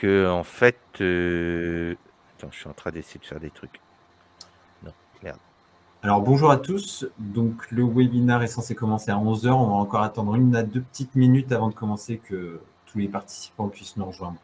que en fait, attends, je suis en train d'essayer de faire des trucs. Non, merde. Alors bonjour à tous, donc le webinaire est censé commencer à 11 h, on va encore attendre 1 à 2 petites minutes avant de commencer que tous les participants puissent nous rejoindre.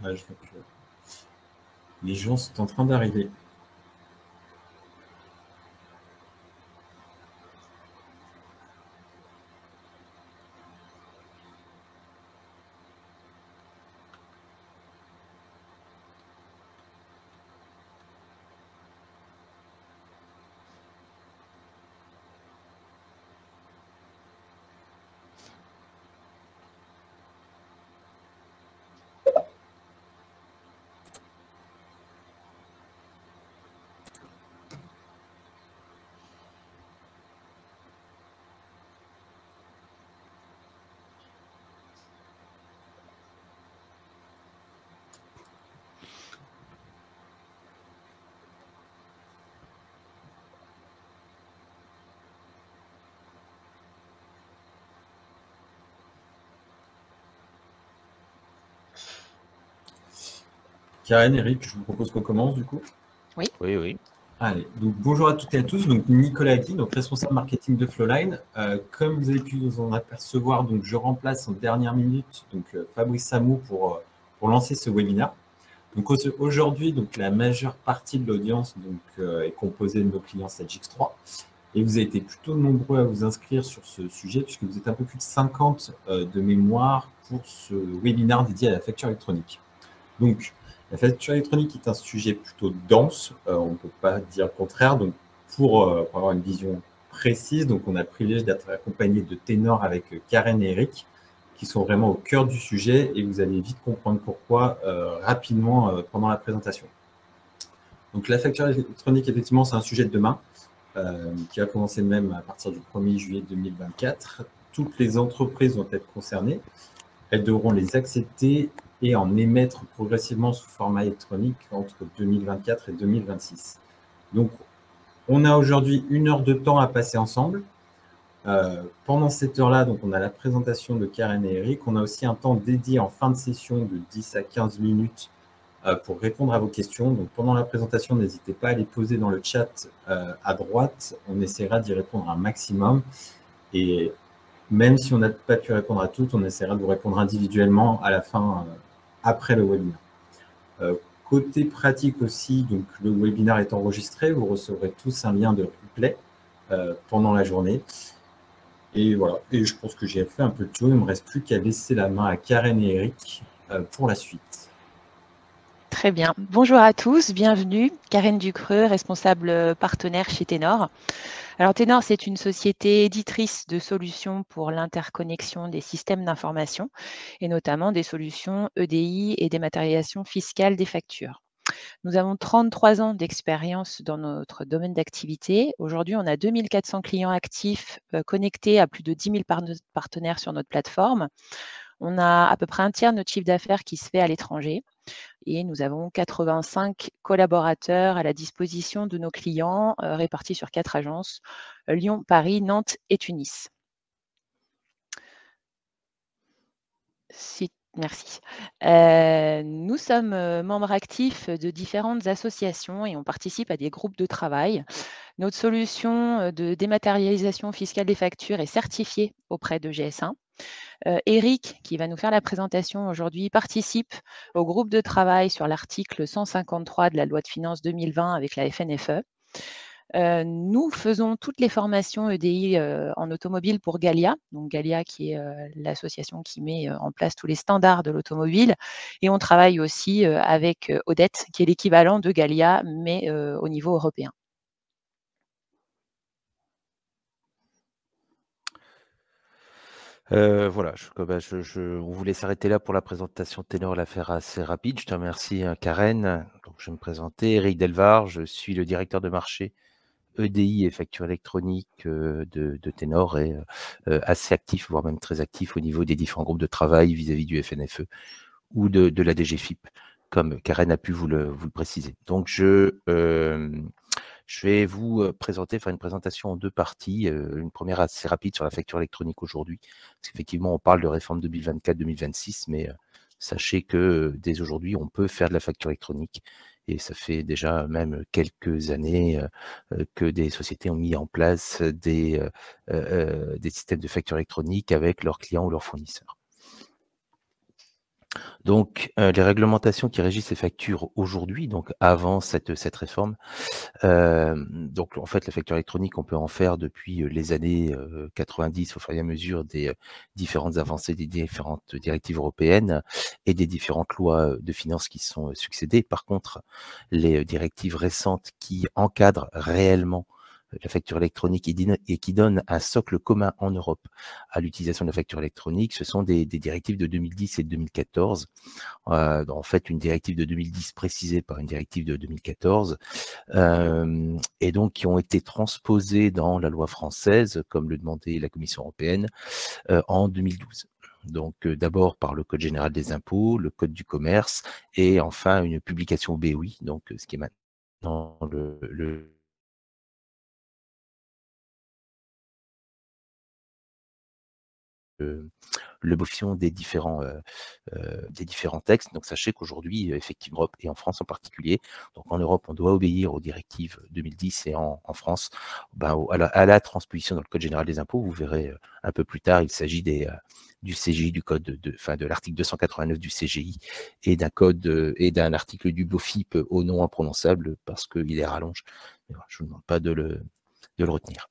Là, je vois que les gens sont en train d'arriver. Karen, Eric, je vous propose qu'on commence du coup. Oui, oui, oui. Allez, donc bonjour à toutes et à tous, donc Nicolas Guy, donc responsable marketing de Flowline. Comme vous avez pu vous en apercevoir, donc je remplace en dernière minute donc Fabrice Samou pour lancer ce webinaire. Donc aujourd'hui, donc la majeure partie de l'audience est composée de nos clients SageX3 et vous avez été plutôt nombreux à vous inscrire sur ce sujet puisque vous êtes un peu plus de 50 de mémoire pour ce webinaire dédié à la facture électronique. Donc la facture électronique est un sujet plutôt dense, on ne peut pas dire le contraire. Donc pour avoir une vision précise, donc on a le privilège d'être accompagné de ténors avec Karen et Eric, qui sont vraiment au cœur du sujet et vous allez vite comprendre pourquoi rapidement pendant la présentation. Donc la facture électronique, effectivement, c'est un sujet de demain qui va commencer même à partir du 1er juillet 2024. Toutes les entreprises vont être concernées. Elles devront les accepter et en émettre progressivement sous format électronique entre 2024 et 2026. Donc, on a aujourd'hui 1 heure de temps à passer ensemble. Pendant cette heure-là, donc on a la présentation de Karen et Eric. On a aussi un temps dédié en fin de session de 10 à 15 minutes pour répondre à vos questions. Donc pendant la présentation, n'hésitez pas à les poser dans le chat à droite. On essaiera d'y répondre un maximum. Et même si on n'a pas pu répondre à toutes, on essaiera de vous répondre individuellement à la fin, après le webinaire. Côté pratique aussi, donc le webinaire est enregistré. Vous recevrez tous un lien de replay pendant la journée. Et voilà, et je pense que j'ai fait un peu de tout. Il ne me reste plus qu'à laisser la main à Karen et Eric pour la suite. Très bien. Bonjour à tous, bienvenue. Karen Ducreux, responsable partenaire chez Ténor. Alors Ténor, c'est une société éditrice de solutions pour l'interconnexion des systèmes d'information et notamment des solutions EDI et dématérialisation fiscale des factures. Nous avons 33 ans d'expérience dans notre domaine d'activité. Aujourd'hui, on a 2400 clients actifs connectés à plus de 10 000 partenaires sur notre plateforme. On a à peu près un tiers de notre chiffre d'affaires qui se fait à l'étranger. Et nous avons 85 collaborateurs à la disposition de nos clients répartis sur 4 agences, Lyon, Paris, Nantes et Tunis. Merci. Nous sommes membres actifs de différentes associations et on participe à des groupes de travail. Notre solution de dématérialisation fiscale des factures est certifiée auprès de GS1. Eric, qui va nous faire la présentation aujourd'hui, participe au groupe de travail sur l'article 153 de la loi de finances 2020 avec la FNFE. Nous faisons toutes les formations EDI en automobile pour Galia, donc Galia qui est l'association qui met en place tous les standards de l'automobile. Et on travaille aussi avec Odette, qui est l'équivalent de Galia, mais au niveau européen. Voilà, on voulait s'arrêter là pour la présentation ténor, l'affaire assez rapide. Je te remercie, Karen. Donc, je vais me présenter, Eric Delvar, je suis le directeur de marché EDI et facture électronique de Ténor et assez actif, voire même très actif au niveau des différents groupes de travail vis-à-vis du FNFE ou de la DGFIP, comme Karen a pu vous le préciser. Donc, je vais vous présenter, faire une présentation en deux parties. Une première assez rapide sur la facture électronique aujourd'hui, parce qu'effectivement, on parle de réforme 2024-2026, mais sachez que dès aujourd'hui, on peut faire de la facture électronique. Et ça fait déjà même quelques années que des sociétés ont mis en place des systèmes de facture électronique avec leurs clients ou leurs fournisseurs. Donc, les réglementations qui régissent les factures aujourd'hui, donc avant cette réforme, donc en fait, la facture électronique, on peut en faire depuis les années 90 au fur et à mesure des différentes avancées des différentes directives européennes et des différentes lois de finances qui sont succédées. Par contre, les directives récentes qui encadrent réellement la facture électronique et qui donnent un socle commun en Europe à l'utilisation de la facture électronique, ce sont des directives de 2010 et de 2014. En fait, une directive de 2010 précisée par une directive de 2014, et donc qui ont été transposées dans la loi française, comme le demandait la Commission européenne, en 2012. Donc d'abord par le Code général des impôts, le Code du commerce, et enfin une publication au BOI, donc ce qui est maintenant le bofion des différents textes. Donc sachez qu'aujourd'hui, effectivement, en Europe et en France en particulier, donc en Europe, on doit obéir aux directives 2010 et en France, à la transposition dans le Code général des impôts. Vous verrez un peu plus tard, il s'agit du CGI, du code de l'article 289 du CGI et d'un code et d'un article du BOFIP au nom imprononçable parce qu'il est rallonge. Mais voilà, je ne vous demande pas de le retenir.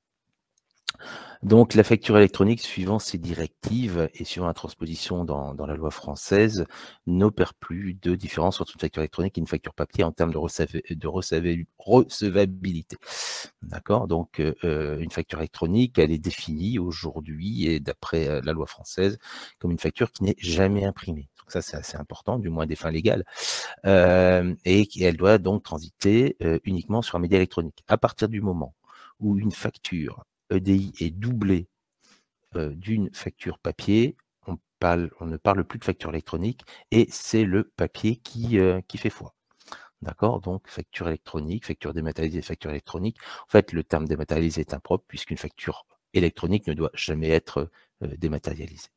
Donc, la facture électronique, suivant ces directives et suivant la transposition dans la loi française, n'opère plus de différence entre une facture électronique et une facture papier en termes de recevabilité. D'accord? Donc, une facture électronique, elle est définie aujourd'hui, et d'après la loi française, comme une facture qui n'est jamais imprimée. Donc ça, c'est assez important, du moins à des fins légales. Et elle doit donc transiter uniquement sur un média électronique. À partir du moment où une facture EDI est doublée d'une facture papier, on ne parle plus de facture électronique et c'est le papier qui fait foi. D'accord? Donc, facture électronique, facture dématérialisée, facture électronique. En fait, le terme dématérialisé est impropre puisqu'une facture électronique ne doit jamais être dématérialisée.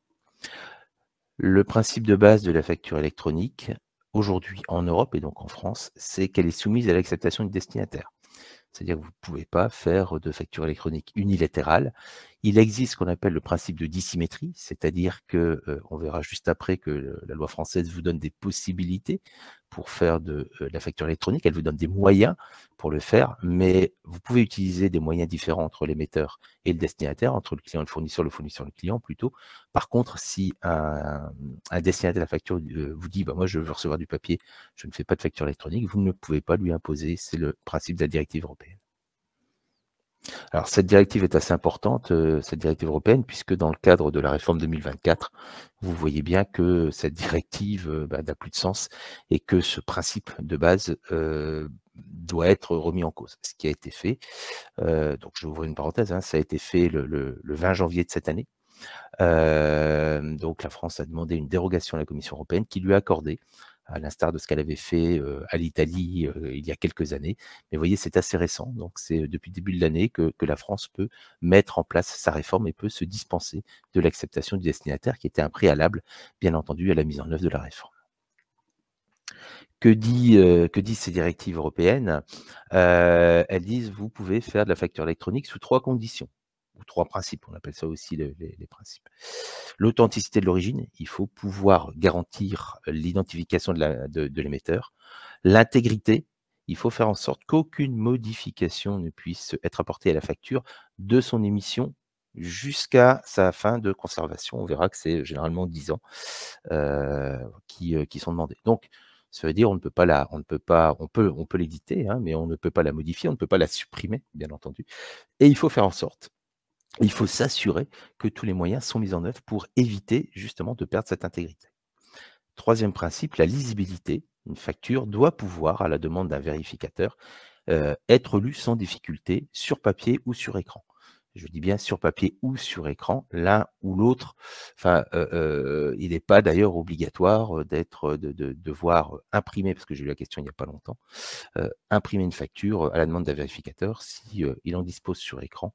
Le principe de base de la facture électronique, aujourd'hui en Europe et donc en France, c'est qu'elle est soumise à l'acceptation du destinataire. C'est-à-dire que vous ne pouvez pas faire de facture électronique unilatérale. Il existe ce qu'on appelle le principe de dissymétrie, c'est-à-dire que, on verra juste après que la loi française vous donne des possibilités pour faire de la facture électronique, elle vous donne des moyens pour le faire, mais vous pouvez utiliser des moyens différents entre l'émetteur et le destinataire, entre le client et le fournisseur et le client plutôt. Par contre, si un destinataire de la facture vous dit moi je veux recevoir du papier, je ne fais pas de facture électronique, vous ne pouvez pas lui imposer, c'est le principe de la directive européenne. Alors, cette directive est assez importante, cette directive européenne, puisque dans le cadre de la réforme 2024, vous voyez bien que cette directive n'a plus de sens et que ce principe de base doit être remis en cause. Ce qui a été fait, donc je vais ouvrir une parenthèse, ça a été fait le 20 janvier de cette année. Donc la France a demandé une dérogation à la Commission européenne qui lui a accordé, à l'instar de ce qu'elle avait fait à l'Italie il y a quelques années. Mais vous voyez, c'est assez récent, donc c'est depuis le début de l'année que la France peut mettre en place sa réforme et peut se dispenser de l'acceptation du destinataire qui était un préalable, bien entendu, à la mise en œuvre de la réforme. Que disent ces directives européennes? Elles disent vous pouvez faire de la facture électronique sous 3 conditions, ou 3 principes, on appelle ça aussi les principes. L'authenticité de l'origine, il faut pouvoir garantir l'identification de l'émetteur. L'intégrité, il faut faire en sorte qu'aucune modification ne puisse être apportée à la facture de son émission jusqu'à sa fin de conservation. On verra que c'est généralement 10 ans qui sont demandés. Donc, ça veut dire on peut l'éditer, mais on ne peut pas la modifier, on ne peut pas la supprimer, bien entendu. Et il faut faire en sorte Il faut s'assurer que tous les moyens sont mis en œuvre pour éviter justement de perdre cette intégrité. Troisième principe, la lisibilité. Une facture doit pouvoir, à la demande d'un vérificateur, être lue sans difficulté sur papier ou sur écran. Je dis bien sur papier ou sur écran, l'un ou l'autre. Enfin, il n'est pas d'ailleurs obligatoire de devoir imprimer, parce que j'ai eu la question il n'y a pas longtemps, imprimer une facture à la demande d'un vérificateur. Si il en dispose sur écran,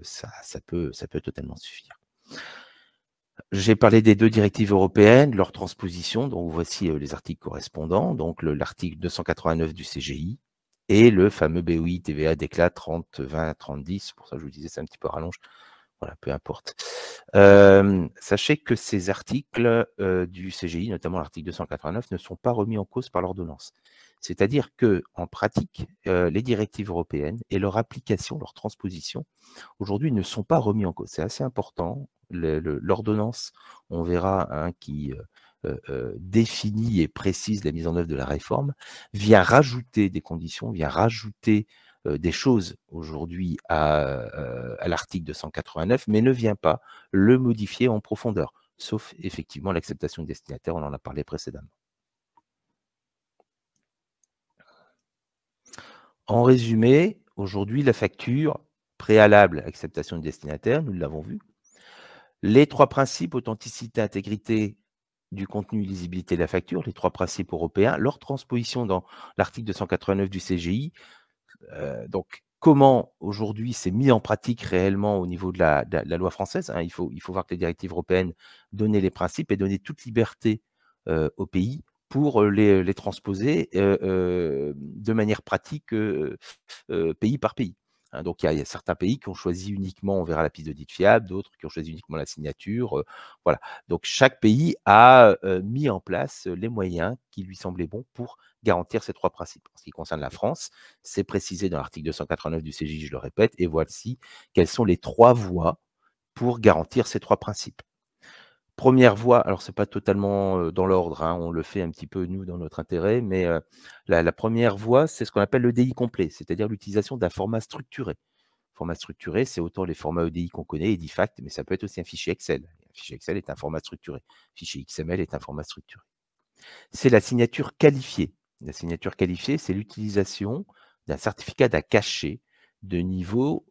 ça peut totalement suffire. J'ai parlé des 2 directives européennes, leur transposition, donc voici les articles correspondants, donc l'article 289 du CGI et le fameux BOI TVA déclat 30 20 30 10, pour ça je vous disais c'est un petit peu rallonge, voilà, peu importe. Sachez que ces articles du CGI, notamment l'article 289, ne sont pas remis en cause par l'ordonnance. C'est-à-dire qu'en pratique, les directives européennes et leur application, leur transposition, aujourd'hui ne sont pas remis en cause. C'est assez important. L'ordonnance, on verra, hein, qui définit et précise la mise en œuvre de la réforme, vient rajouter des conditions, vient rajouter des choses aujourd'hui à l'article 289, mais ne vient pas le modifier en profondeur, sauf effectivement l'acceptation du destinataire, on en a parlé précédemment. En résumé, aujourd'hui, la facture préalable, acceptation du destinataire, nous l'avons vu. Les 3 principes, authenticité, intégrité du contenu, lisibilité de la facture, les 3 principes européens, leur transposition dans l'article 289 du CGI. Donc, comment aujourd'hui c'est mis en pratique réellement au niveau de la loi française, hein, il faut voir que les directives européennes donnaient les principes et donnaient toute liberté aux pays pour les transposer de manière pratique pays par pays. Hein, donc, il y a certains pays qui ont choisi uniquement, on verra la piste d'audit fiable, d'autres qui ont choisi uniquement la signature. Voilà. Donc, chaque pays a mis en place les moyens qui lui semblaient bons pour garantir ces 3 principes. En ce qui concerne la France, c'est précisé dans l'article 289 du CGI, je le répète, et voici quelles sont les 3 voies pour garantir ces 3 principes. Première voie, alors ce n'est pas totalement dans l'ordre, hein, on le fait un petit peu nous dans notre intérêt, mais la première voie, c'est ce qu'on appelle l'EDI complet, c'est-à-dire l'utilisation d'un format structuré. Format structuré, c'est autant les formats EDI qu'on connaît, Edifact, mais ça peut être aussi un fichier Excel. Un fichier Excel est un format structuré. Un fichier XML est un format structuré. C'est la signature qualifiée. La signature qualifiée, c'est l'utilisation d'un certificat d'un cachet de niveau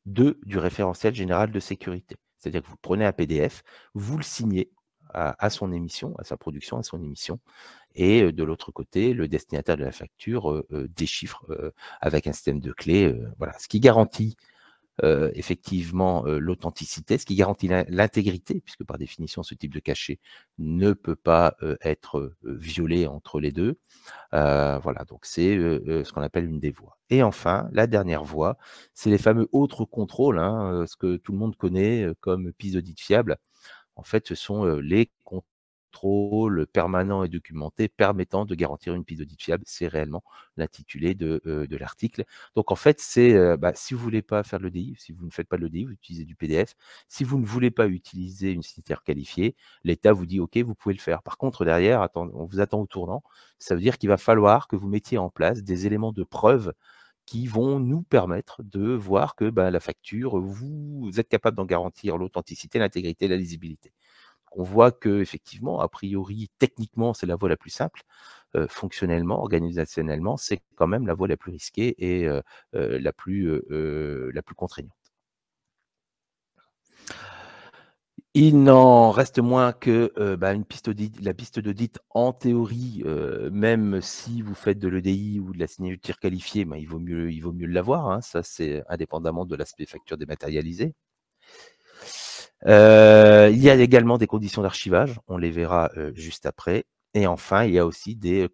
2 du référentiel général de sécurité. C'est-à-dire que vous prenez un PDF, vous le signez à son émission, à sa production, à son émission, et de l'autre côté, le destinataire de la facture déchiffre avec un système de clés. Voilà. Ce qui garantit effectivement l'authenticité, ce qui garantit l'intégrité, puisque par définition, ce type de cachet ne peut pas être violé entre les deux. Voilà, donc c'est ce qu'on appelle une des voies. Et enfin, la dernière voie, c'est les fameux autres contrôles, hein, ce que tout le monde connaît comme piste d'audit fiable. En fait, ce sont les contrôles permanents et documentés permettant de garantir une piste d'audit fiable. C'est réellement l'intitulé de l'article. Donc, en fait, c'est si vous ne voulez pas faire de l'EDI, si vous ne faites pas de l'EDI, vous utilisez du PDF. Si vous ne voulez pas utiliser une signataire qualifiée, l'État vous dit « OK, vous pouvez le faire ». Par contre, derrière, on vous attend au tournant. Ça veut dire qu'il va falloir que vous mettiez en place des éléments de preuve qui vont nous permettre de voir que la facture, vous êtes capable d'en garantir l'authenticité, l'intégrité, la lisibilité. On voit qu'effectivement, a priori, techniquement, c'est la voie la plus simple. Fonctionnellement, organisationnellement, c'est quand même la voie la plus risquée et la plus contraignante. Il n'en reste moins que la piste d'audit, en théorie, même si vous faites de l'EDI ou de la signature qualifiée, il vaut mieux l'avoir. Hein, ça, c'est indépendamment de l'aspect facture dématérialisée. Il y a également des conditions d'archivage, on les verra juste après. Et enfin, il y a aussi des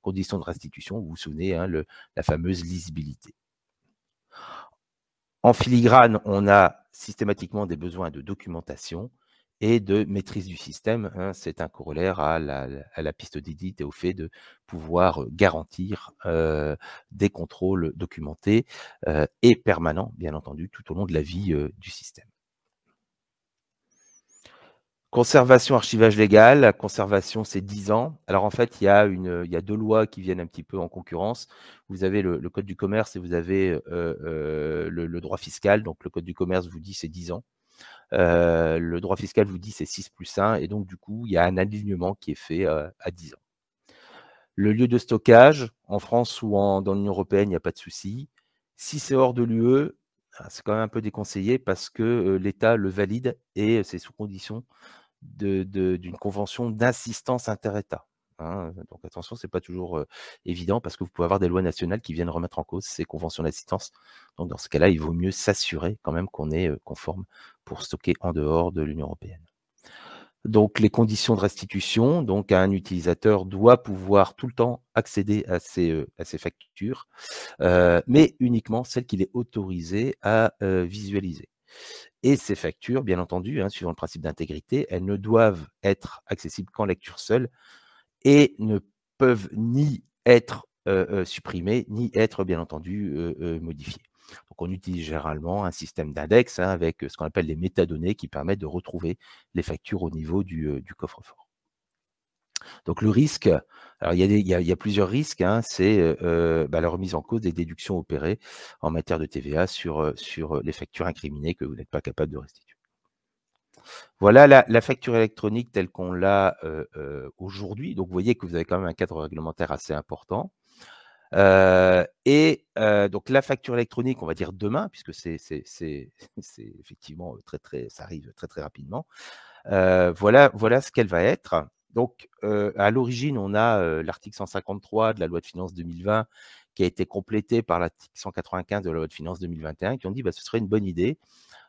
conditions de restitution, vous vous souvenez, hein, la fameuse lisibilité. En filigrane, on a systématiquement des besoins de documentation et de maîtrise du système. Hein, c'est un corollaire à la piste d'audit et au fait de pouvoir garantir des contrôles documentés et permanents, bien entendu, tout au long de la vie du système. Conservation, archivage légal. La conservation, c'est 10 ans. Alors, en fait, il y a 2 lois qui viennent un petit peu en concurrence. Vous avez le Code du commerce et vous avez le droit fiscal. Donc, le Code du commerce vous dit c'est 10 ans. Le droit fiscal vous dit c'est 6+1. Et donc, du coup, il y a un alignement qui est fait à 10 ans. Le lieu de stockage, en France ou dans l'Union européenne, il n'y a pas de souci. Si c'est hors de l'UE, c'est quand même un peu déconseillé parce que l'État le valide et c'est sous condition d'une convention d'assistance inter-État. Hein. Donc attention, ce n'est pas toujours évident parce que vous pouvez avoir des lois nationales qui viennent remettre en cause ces conventions d'assistance. Donc dans ce cas-là, il vaut mieux s'assurer quand même qu'on est conforme pour stocker en dehors de l'Union européenne. Donc les conditions de restitution, donc un utilisateur doit pouvoir tout le temps accéder à ces factures, mais uniquement celles qu'il est autorisé à visualiser. Et ces factures, bien entendu, hein, suivant le principe d'intégrité, elles ne doivent être accessibles qu'en lecture seule et ne peuvent ni être supprimées, ni être, bien entendu, modifiées. Donc, on utilise généralement un système d'index hein, avec ce qu'on appelle les métadonnées qui permettent de retrouver les factures au niveau du coffre-fort. Donc, le risque, alors il y a plusieurs risques, hein, c'est la remise en cause des déductions opérées en matière de TVA sur les factures incriminées que vous n'êtes pas capable de restituer. Voilà la facture électronique telle qu'on l'a aujourd'hui. Donc, vous voyez que vous avez quand même un cadre réglementaire assez important. Donc, la facture électronique, on va dire demain, puisque c'est effectivement ça arrive très, très rapidement. Voilà ce qu'elle va être. Donc, à l'origine, on a l'article 153 de la loi de finances 2020 qui a été complété par l'article 195 de la loi de finances 2021 qui ont dit ce serait une bonne idée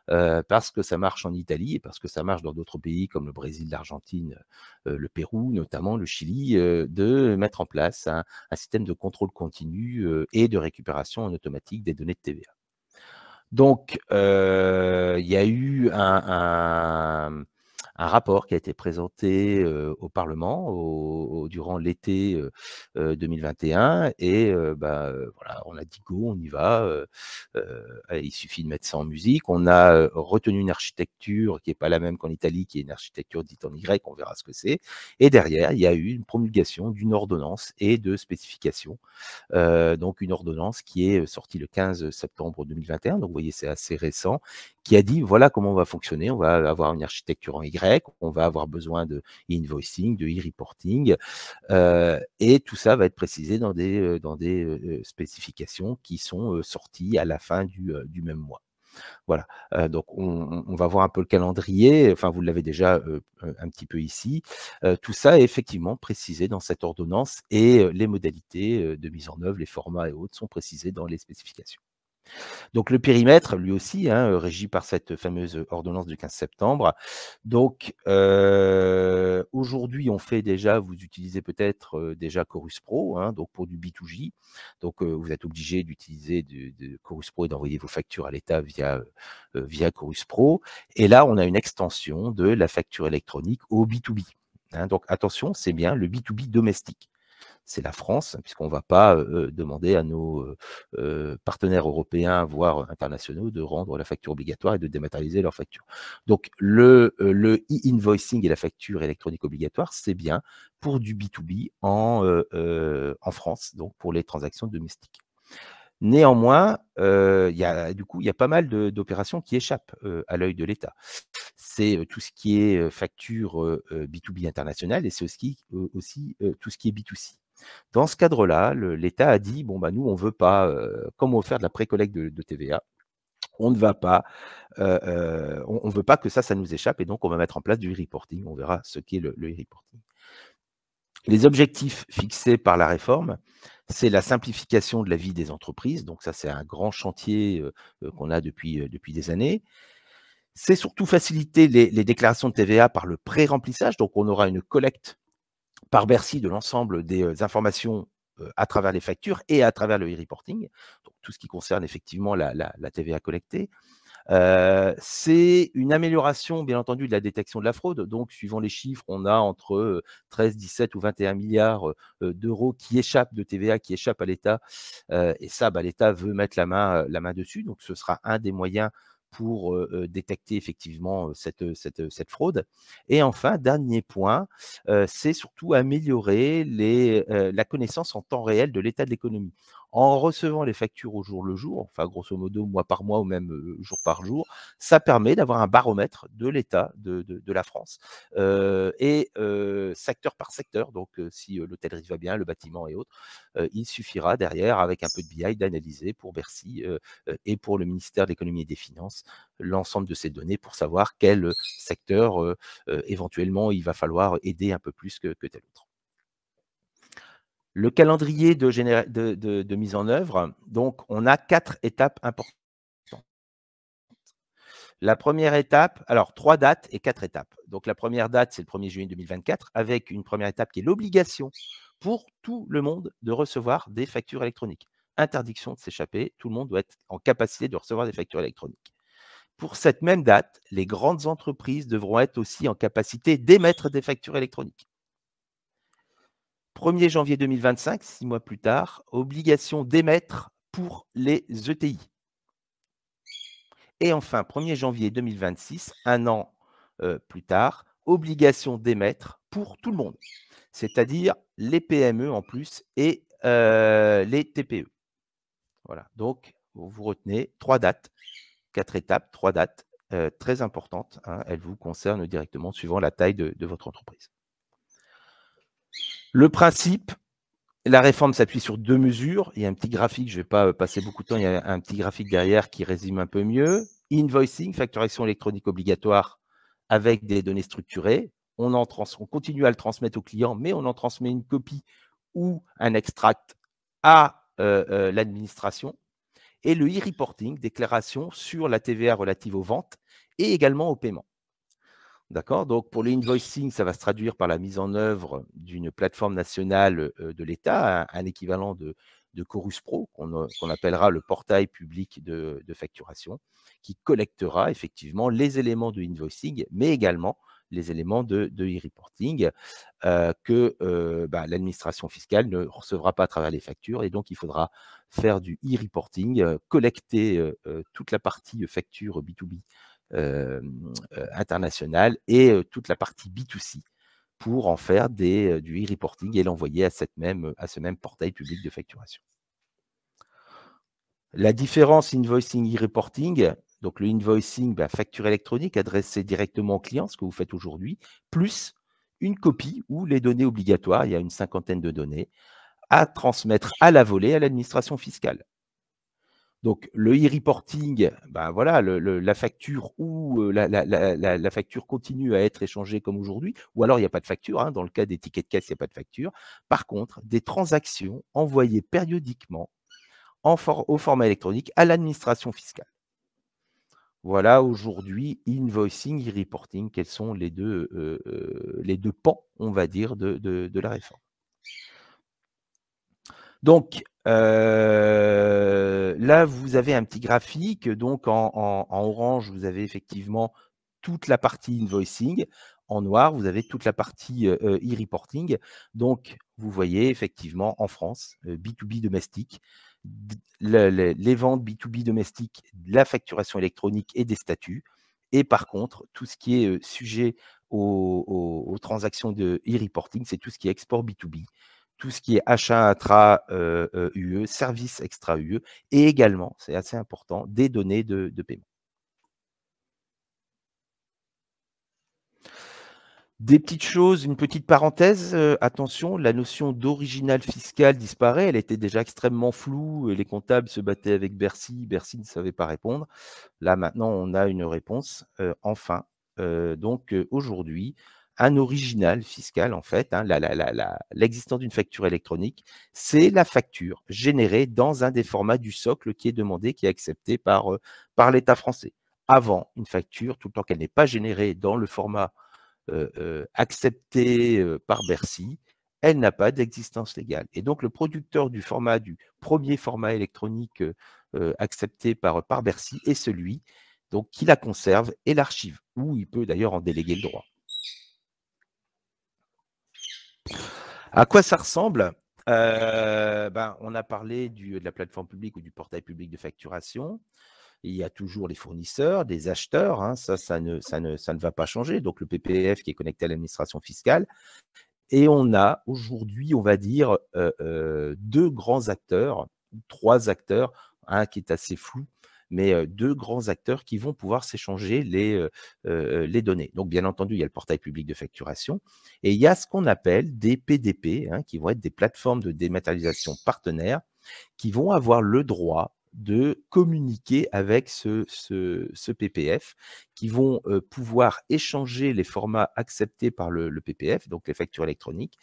parce que ça marche en Italie et parce que ça marche dans d'autres pays comme le Brésil, l'Argentine, le Pérou, notamment le Chili, de mettre en place un système de contrôle continu et de récupération en automatique des données de TVA. Donc, il y a eu un rapport qui a été présenté au Parlement durant l'été 2021 et voilà, on a dit go, on y va, il suffit de mettre ça en musique. On a retenu une architecture qui n'est pas la même qu'en Italie, qui est une architecture dite en Y, on verra ce que c'est. Et derrière, il y a eu une promulgation d'une ordonnance et de spécifications. Donc une ordonnance qui est sortie le 15 septembre 2021, donc vous voyez c'est assez récent, qui a dit voilà comment on va fonctionner, on va avoir une architecture en Y, on va avoir besoin de e-invoicing, de e-reporting, et tout ça va être précisé dans des spécifications qui sont sorties à la fin du même mois. Voilà, donc on va voir un peu le calendrier, enfin vous l'avez déjà un petit peu ici. Tout ça est effectivement précisé dans cette ordonnance et les modalités de mise en œuvre, les formats et autres sont précisés dans les spécifications. Donc le périmètre, lui aussi, hein, régi par cette fameuse ordonnance du 15 septembre. Donc aujourd'hui, on fait déjà, vous utilisez peut-être déjà Chorus Pro, hein, donc pour du B2J. Donc vous êtes obligé d'utiliser de Chorus Pro et d'envoyer vos factures à l'État via Chorus Pro. Et là, on a une extension de la facture électronique au B2B. Hein, donc attention, c'est bien le B2B domestique. C'est la France, puisqu'on ne va pas demander à nos partenaires européens, voire internationaux, de rendre la facture obligatoire et de dématérialiser leur facture. Donc, le e-invoicing et la facture électronique obligatoire, c'est bien pour du B2B en France, donc pour les transactions domestiques. Néanmoins, il y a pas mal d'opérations qui échappent à l'œil de l'État. C'est tout ce qui est facture B2B internationale et c'est aussi tout ce qui est B2C. Dans ce cadre-là, l'État a dit, bon, nous, on ne veut pas, comme on veut faire de la précollecte de TVA, on ne va pas, on veut pas que ça nous échappe et donc on va mettre en place du e-reporting. On verra ce qu'est le e-reporting. Les objectifs fixés par la réforme, c'est la simplification de la vie des entreprises. Donc ça, c'est un grand chantier qu'on a depuis des années. C'est surtout faciliter les déclarations de TVA par le pré-remplissage. Donc on aura une collecte par Bercy de l'ensemble des informations à travers les factures et à travers le e-reporting, donc tout ce qui concerne effectivement la TVA collectée. C'est une amélioration, bien entendu, de la détection de la fraude. Donc, suivant les chiffres, on a entre 13, 17 ou 21 milliards d'euros qui échappent de TVA, qui échappent à l'État. Et ça, l'État veut mettre la main dessus. Donc, ce sera un des moyens pour détecter effectivement cette fraude. Et enfin, dernier point, c'est surtout améliorer la connaissance en temps réel de l'état de l'économie. En recevant les factures au jour le jour, enfin grosso modo mois par mois ou même jour par jour, ça permet d'avoir un baromètre de l'état de la France et secteur par secteur. Donc si l'hôtellerie va bien, le bâtiment et autres, il suffira derrière, avec un peu de BI, d'analyser pour Bercy et pour le ministère de l'économie et des finances l'ensemble de ces données pour savoir quel secteur éventuellement il va falloir aider un peu plus que tel autre. Le calendrier de mise en œuvre, donc on a 4 étapes importantes. La première étape, alors 3 dates et 4 étapes. Donc la première date, c'est le 1er juillet 2024, avec une première étape qui est l'obligation pour tout le monde de recevoir des factures électroniques. Interdiction de s'échapper, tout le monde doit être en capacité de recevoir des factures électroniques. Pour cette même date, les grandes entreprises devront être aussi en capacité d'émettre des factures électroniques. 1er janvier 2025, 6 mois plus tard, obligation d'émettre pour les ETI. Et enfin, 1er janvier 2026, un an plus tard, obligation d'émettre pour tout le monde, c'est-à-dire les PME en plus et les TPE. Voilà, donc vous retenez 3 dates, 4 étapes, 3 dates très importantes. Hein, elles vous concernent directement suivant la taille de votre entreprise. Le principe, la réforme s'appuie sur 2 mesures. Il y a un petit graphique, je ne vais pas passer beaucoup de temps, il y a un petit graphique derrière qui résume un peu mieux. Invoicing, facturation électronique obligatoire avec des données structurées. On continue à le transmettre au client, mais on en transmet une copie ou un extract à l'administration. Et le e-reporting, déclaration sur la TVA relative aux ventes et également au paiement. D'accord. Donc, pour le invoicing, ça va se traduire par la mise en œuvre d'une plateforme nationale de l'État, un équivalent de Chorus Pro, qu'on appellera le portail public de facturation, qui collectera effectivement les éléments de invoicing, mais également les éléments de e-reporting que l'administration fiscale ne recevra pas à travers les factures. Et donc, il faudra faire du e-reporting, collecter toute la partie facture B2B international et toute la partie B2C pour en faire du e-reporting et l'envoyer à ce même portail public de facturation. La différence invoicing e-reporting, donc le invoicing, facture électronique adressée directement au client, ce que vous faites aujourd'hui, plus une copie ou les données obligatoires, il y a une 50aine de données, à transmettre à la volée à l'administration fiscale. Donc, le e-reporting, voilà, la facture ou la facture continue à être échangée comme aujourd'hui, ou alors il n'y a pas de facture. Hein, dans le cas des tickets de caisse, il n'y a pas de facture. Par contre, des transactions envoyées périodiquement au format électronique à l'administration fiscale. Voilà aujourd'hui invoicing, e-reporting, quels sont les deux pans, on va dire, de la réforme. Donc, là, vous avez un petit graphique. Donc, en orange, vous avez effectivement toute la partie invoicing. En noir, vous avez toute la partie e-reporting. Donc, vous voyez effectivement en France, B2B domestique, les ventes B2B domestiques, la facturation électronique et des statuts. Et par contre, tout ce qui est sujet aux transactions de e-reporting, c'est tout ce qui est export B2B. Tout ce qui est achat intra-UE, service extra-UE, et également, c'est assez important, des données de paiement. Des petites choses, une petite parenthèse, attention, la notion d'original fiscal disparaît, elle était déjà extrêmement floue, les comptables se battaient avec Bercy, Bercy ne savait pas répondre. Là, maintenant, on a une réponse, enfin. Donc, aujourd'hui, un original fiscal, en fait, hein, l'existence d'une facture électronique, c'est la facture générée dans un des formats du socle qui est demandé, qui est accepté par l'État français. Avant, une facture, tout le temps qu'elle n'est pas générée dans le format accepté par Bercy, elle n'a pas d'existence légale. Et donc, le producteur du premier format électronique accepté par Bercy est celui donc, qui la conserve et l'archive, ou il peut d'ailleurs en déléguer le droit. À quoi ça ressemble? On a parlé de la plateforme publique ou du portail public de facturation. il y a toujours les fournisseurs, des acheteurs, hein, ça ne va pas changer. Donc, le PPF qui est connecté à l'administration fiscale. Et on a aujourd'hui, on va dire, 2 grands acteurs, 3 acteurs, un qui est assez flou, mais 2 grands acteurs qui vont pouvoir s'échanger les données. Donc, bien entendu, il y a le portail public de facturation et il y a ce qu'on appelle des PDP, hein, qui vont être des plateformes de dématérialisation partenaires qui vont avoir le droit de communiquer avec ce PPF, qui vont pouvoir échanger les formats acceptés par le PPF, donc les factures électroniques,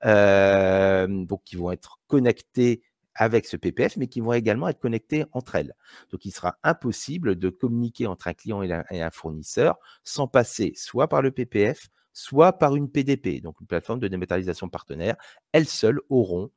donc qui vont être connectés avec ce PPF, mais qui vont également être connectés entre elles. Donc, il sera impossible de communiquer entre un client et un fournisseur sans passer soit par le PPF, soit par une PDP, donc une plateforme de dématérialisation partenaire. Elles seules auront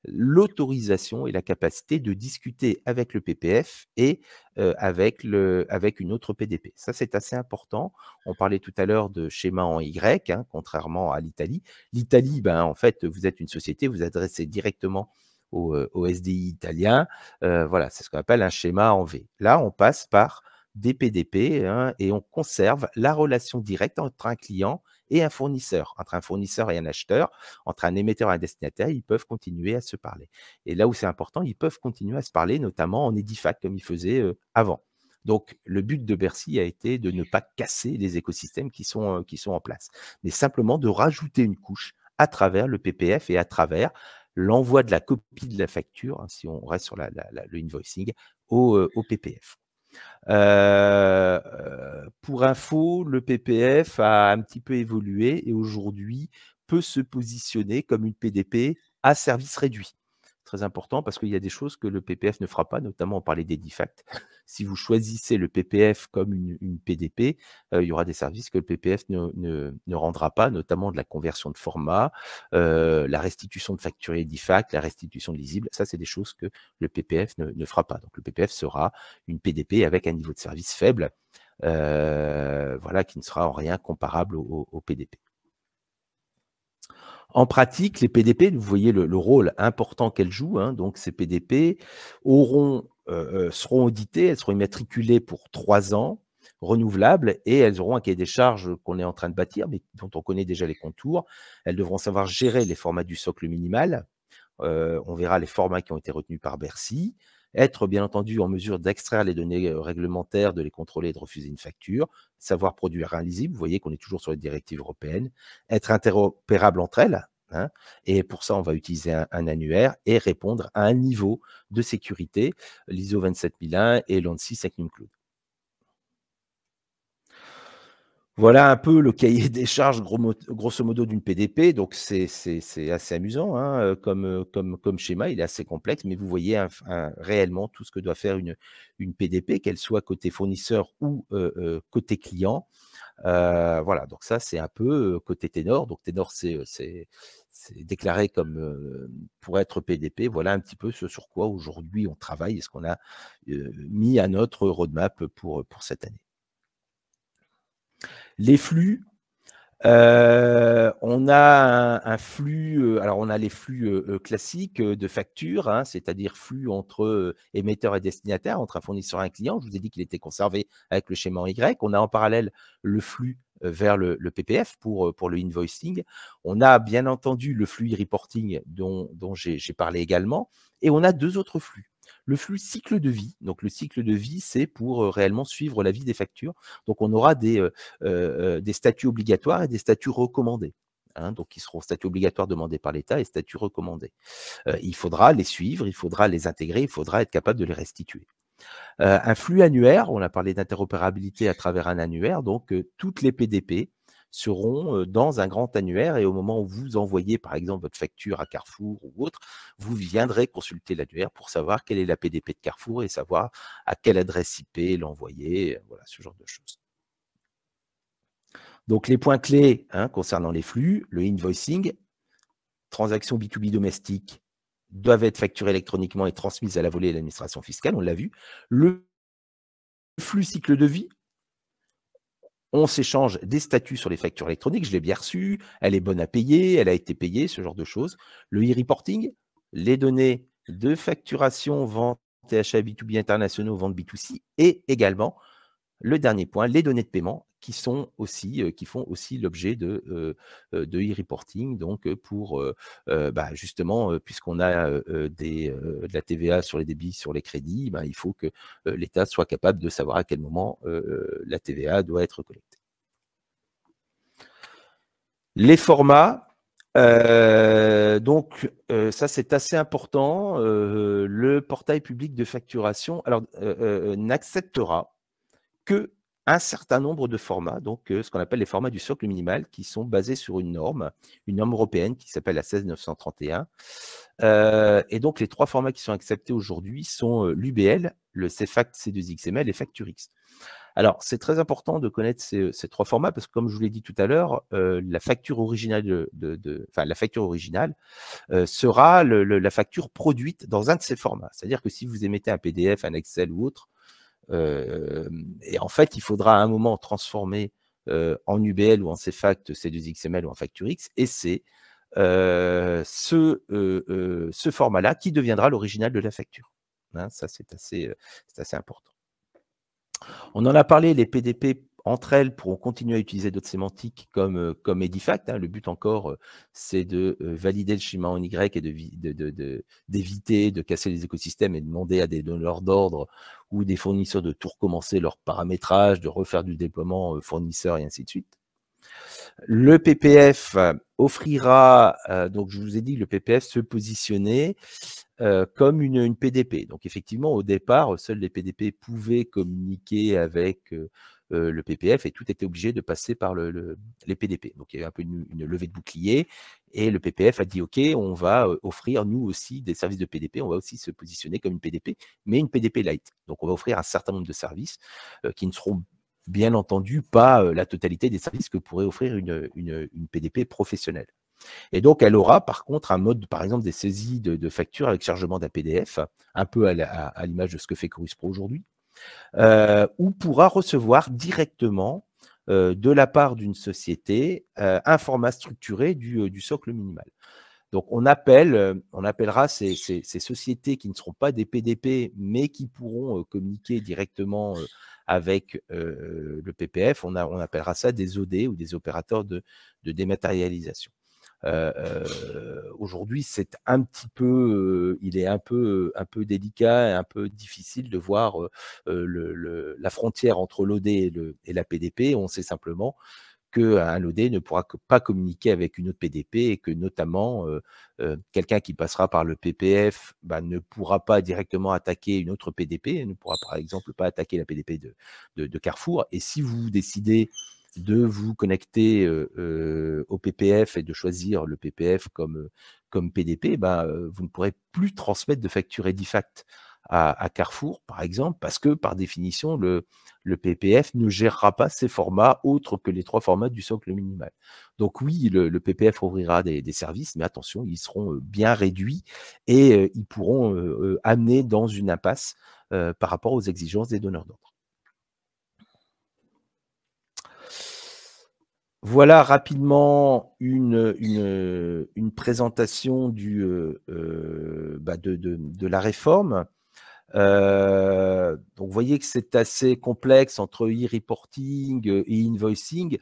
l'autorisation et la capacité de discuter avec le PPF et avec une autre PDP. Ça, c'est assez important. On parlait tout à l'heure de schéma en Y, hein, contrairement à l'Italie. L'Italie, en fait, vous êtes une société, vous adressez directement au SDI italien. Voilà, c'est ce qu'on appelle un schéma en V. Là, on passe par des PDP, hein, et on conserve la relation directe entre un client et un fournisseur, entre un fournisseur et un acheteur, entre un émetteur et un destinataire, ils peuvent continuer à se parler. Et là où c'est important, ils peuvent continuer à se parler, notamment en EDIFACT, comme ils faisaient avant. Donc, le but de Bercy a été de ne pas casser les écosystèmes qui sont en place, mais simplement de rajouter une couche à travers le PPF et à travers l'envoi de la copie de la facture, hein, si on reste sur le invoicing, au PPF. Pour info, le PPF a un petit peu évolué et aujourd'hui peut se positionner comme une PDP à service réduit. Très important parce qu'il y a des choses que le PPF ne fera pas, notamment on parlait d'EDIFACT. Si vous choisissez le PPF comme une PDP, il y aura des services que le PPF ne rendra pas, notamment de la conversion de format, la restitution de facture EDIFACT, la restitution de lisible. Ça, c'est des choses que le PPF ne fera pas. Donc, le PPF sera une PDP avec un niveau de service faible, voilà, qui ne sera en rien comparable au PDP. En pratique, les PDP, vous voyez le rôle important qu'elles jouent, hein, donc ces PDP seront auditées, elles seront immatriculées pour 3 ans, renouvelables, et elles auront un cahier des charges qu'on est en train de bâtir, mais dont on connaît déjà les contours. Elles devront savoir gérer les formats du socle minimal. On verra les formats qui ont été retenus par Bercy. Être bien entendu en mesure d'extraire les données réglementaires, de les contrôler et de refuser une facture, savoir produire un lisible, vous voyez qu'on est toujours sur les directives européennes, être interopérable entre elles, hein, et pour ça on va utiliser un annuaire et répondre à un niveau de sécurité, l'ISO 27001 et l'ANSI SecNum Cloud. Voilà un peu le cahier des charges grosso modo d'une PDP, donc c'est assez amusant, hein, comme schéma, il est assez complexe, mais vous voyez réellement tout ce que doit faire une PDP, qu'elle soit côté fournisseur ou côté client. Voilà, donc ça c'est un peu côté Ténor, donc Ténor c'est déclaré comme pour être PDP, voilà un petit peu ce sur quoi aujourd'hui on travaille et ce qu'on a mis à notre roadmap pour cette année. Les flux, on a un flux, alors on a les flux classiques de factures, hein, c'est-à-dire flux entre émetteur et destinataire, entre un fournisseur et un client. Je vous ai dit qu'il était conservé avec le schéma en Y. On a en parallèle le flux vers le PPF pour le invoicing. On a bien entendu le flux e-reporting dont j'ai parlé également. Et on a 2 autres flux. Le flux cycle de vie. Donc, le cycle de vie, c'est pour réellement suivre la vie des factures. Donc, on aura des statuts obligatoires et des statuts recommandés. Hein, donc, qui seront statuts obligatoires demandés par l'État et statuts recommandés. Il faudra les suivre, il faudra les intégrer, il faudra être capable de les restituer. Un flux annuaire, on a parlé d'interopérabilité à travers un annuaire, donc toutes les PDP seront dans un grand annuaire et au moment où vous envoyez par exemple votre facture à Carrefour ou autre, vous viendrez consulter l'annuaire pour savoir quelle est la PDP de Carrefour et savoir à quelle adresse IP l'envoyer, voilà, ce genre de choses. Donc les points clés, hein, concernant les flux, le invoicing, transactions B2B domestiques doivent être facturées électroniquement et transmises à la volée de l'administration fiscale, on l'a vu. Le flux cycle de vie, on s'échange des statuts sur les factures électroniques, je l'ai bien reçue, elle est bonne à payer, elle a été payée, ce genre de choses. Le e-reporting, les données de facturation, vente et achats B2B internationaux, ventes B2C, et également, le dernier point, les données de paiement qui font aussi l'objet de e-reporting, donc pour justement, puisqu'on a de la TVA sur les débits, sur les crédits, il faut que l'État soit capable de savoir à quel moment la TVA doit être collectée. Les formats, ça c'est assez important. Le portail public de facturation n'acceptera qu'un certain nombre de formats, donc ce qu'on appelle les formats du socle minimal, qui sont basés sur une norme européenne qui s'appelle la 16931. Et donc les 3 formats qui sont acceptés aujourd'hui sont l'UBL, le CFACT C2XML et FactureX. Alors, c'est très important de connaître ces 3 formats parce que, comme je vous l'ai dit tout à l'heure, la facture originale, sera la facture produite dans un de ces formats. C'est-à-dire que si vous émettez un PDF, un Excel ou autre, et en fait, il faudra à un moment transformer en UBL ou en CFACT, C2XML ou en FactureX, et c'est ce format-là qui deviendra l'original de la facture. Hein, ça, c'est assez important. On en a parlé, les PDP entre elles pourront continuer à utiliser d'autres sémantiques comme Edifact. Hein. Le but encore, c'est de valider le schéma en Y et d'éviter de casser les écosystèmes et de demander à des donneurs d'ordre ou des fournisseurs de tout recommencer leur paramétrage, de refaire du déploiement fournisseur et ainsi de suite. Le PPF offrira, donc je vous ai dit que le PPF se positionnait comme une PDP. Donc effectivement, au départ, seuls les PDP pouvaient communiquer avec le PPF et tout était obligé de passer par les PDP. Donc il y a un peu une levée de bouclier et le PPF a dit OK, on va offrir nous aussi des services de PDP, on va aussi se positionner comme une PDP, mais une PDP light. Donc on va offrir un certain nombre de services qui ne seront bien entendu pas la totalité des services que pourrait offrir une PDP professionnelle. Et donc, elle aura par contre un mode, par exemple, des saisies de factures avec chargement d'un PDF, un peu à l'image de ce que fait Chorus Pro aujourd'hui, ou pourra recevoir directement de la part d'une société un format structuré du socle minimal. Donc, on appellera ces sociétés qui ne seront pas des PDP, mais qui pourront communiquer directement avec le PPF, on appellera ça des OD ou des opérateurs de dématérialisation. Aujourd'hui, c'est un petit peu, il est un peu délicat et un peu difficile de voir la frontière entre l'OD et la PDP. On sait simplement qu'un OD ne pourra pas communiquer avec une autre PDP et que notamment quelqu'un qui passera par le PPF ne pourra pas directement attaquer une autre PDP, ne pourra par exemple pas attaquer la PDP de Carrefour. Et si vous décidez de vous connecter au PPF et de choisir le PPF comme PDP, vous ne pourrez plus transmettre de facture Edifact à Carrefour, par exemple, parce que par définition, le PPF ne gérera pas ces formats autres que les 3 formats du socle minimal. Donc oui, le PPF ouvrira des services, mais attention, ils seront bien réduits et ils pourront amener dans une impasse par rapport aux exigences des donneurs d'ordre. Voilà rapidement une présentation de la réforme. Donc, vous voyez que c'est assez complexe entre e-reporting et invoicing.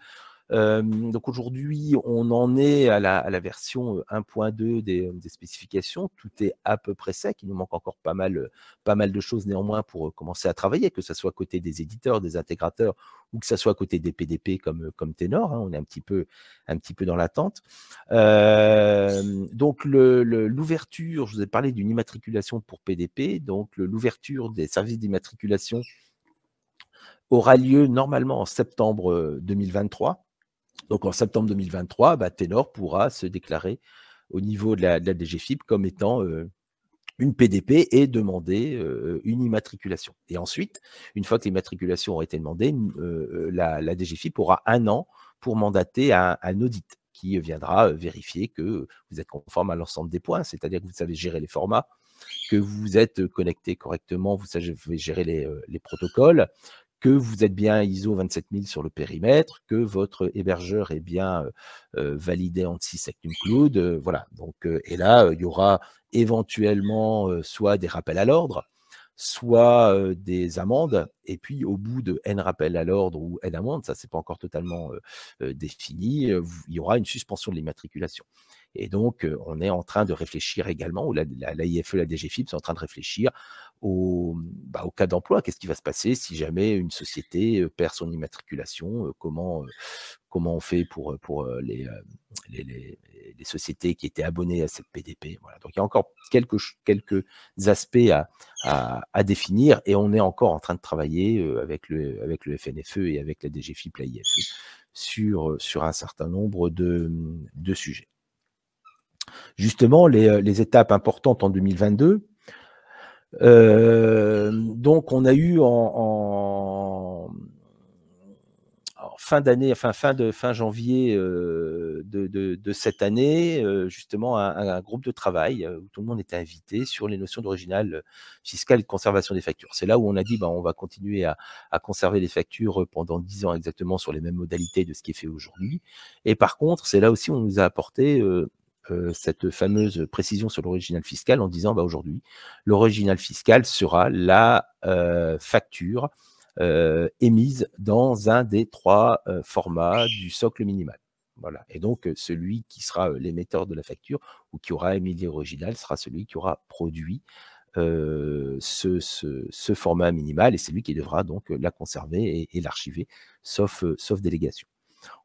Donc aujourd'hui, on en est à la version 1.2 des spécifications. Tout est à peu près sec. Il nous manque encore pas mal de choses néanmoins pour commencer à travailler, que ce soit côté des éditeurs, des intégrateurs ou que ce soit côté des PDP comme Ténor. Hein, on est un petit peu dans l'attente. Donc l'ouverture, je vous ai parlé d'une immatriculation pour PDP. Donc l'ouverture des services d'immatriculation aura lieu normalement en septembre 2023. Donc, en septembre 2023, Ténor pourra se déclarer au niveau de la DGFiP comme étant une PDP et demander une immatriculation. Et ensuite, une fois que l'immatriculation aura été demandée, la DGFiP aura 1 an pour mandater un audit qui viendra vérifier que vous êtes conforme à l'ensemble des points, c'est-à-dire que vous savez gérer les formats, que vous êtes connecté correctement, vous savez gérer les protocoles, que vous êtes bien ISO 27000 sur le périmètre, que votre hébergeur est bien validé ANSYS avec une cloud. Voilà. Donc, et là, il y aura éventuellement soit des rappels à l'ordre, soit des amendes, et puis au bout de N rappels à l'ordre ou N amendes, ça c'est pas encore totalement défini, il y aura une suspension de l'immatriculation. Et donc, on est en train de réfléchir également, ou l'AIFE, la DGFiP sont en train de réfléchir au cas d'emploi. Qu'est-ce qui va se passer si jamais une société perd son immatriculation? Comment on fait pour les sociétés qui étaient abonnées à cette PDP? Voilà. Donc, il y a encore quelques aspects à définir, et on est encore en train de travailler avec le FNFE et avec la DGFiP, l'AIFE, sur un certain nombre de sujets. Justement, les étapes importantes en 2022. Donc, on a eu en fin d'année, fin janvier de cette année, justement un groupe de travail où tout le monde était invité sur les notions d'original fiscal et de conservation des factures. C'est là où on a dit on va continuer à conserver les factures pendant 10 ans exactement sur les mêmes modalités de ce qui est fait aujourd'hui. Et par contre, c'est là aussi où on nous a apporté cette fameuse précision sur l'original fiscal en disant aujourd'hui, l'original fiscal sera la facture émise dans un des 3 formats du socle minimal. Voilà. Et donc, celui qui sera l'émetteur de la facture ou qui aura émis l'original sera celui qui aura produit ce format minimal, et c'est lui qui devra donc la conserver et l'archiver, sauf délégation.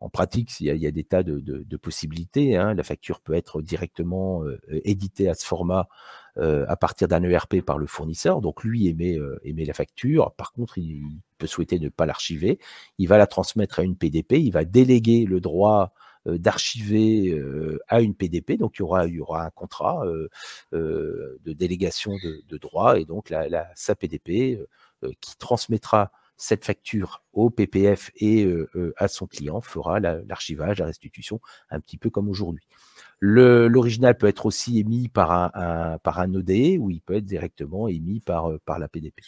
En pratique, il y a des tas de possibilités. Hein. La facture peut être directement éditée à ce format à partir d'un ERP par le fournisseur. Donc, lui émet la facture. Par contre, il peut souhaiter ne pas l'archiver. Il va la transmettre à une PDP. Il va déléguer le droit d'archiver à une PDP. Donc, il y aura un contrat de délégation de droit. Et donc, sa PDP qui transmettra cette facture au PPF et à son client fera l'archivage, la restitution, un petit peu comme aujourd'hui. L'original peut être aussi émis par un ODE, ou il peut être directement émis par la PDP.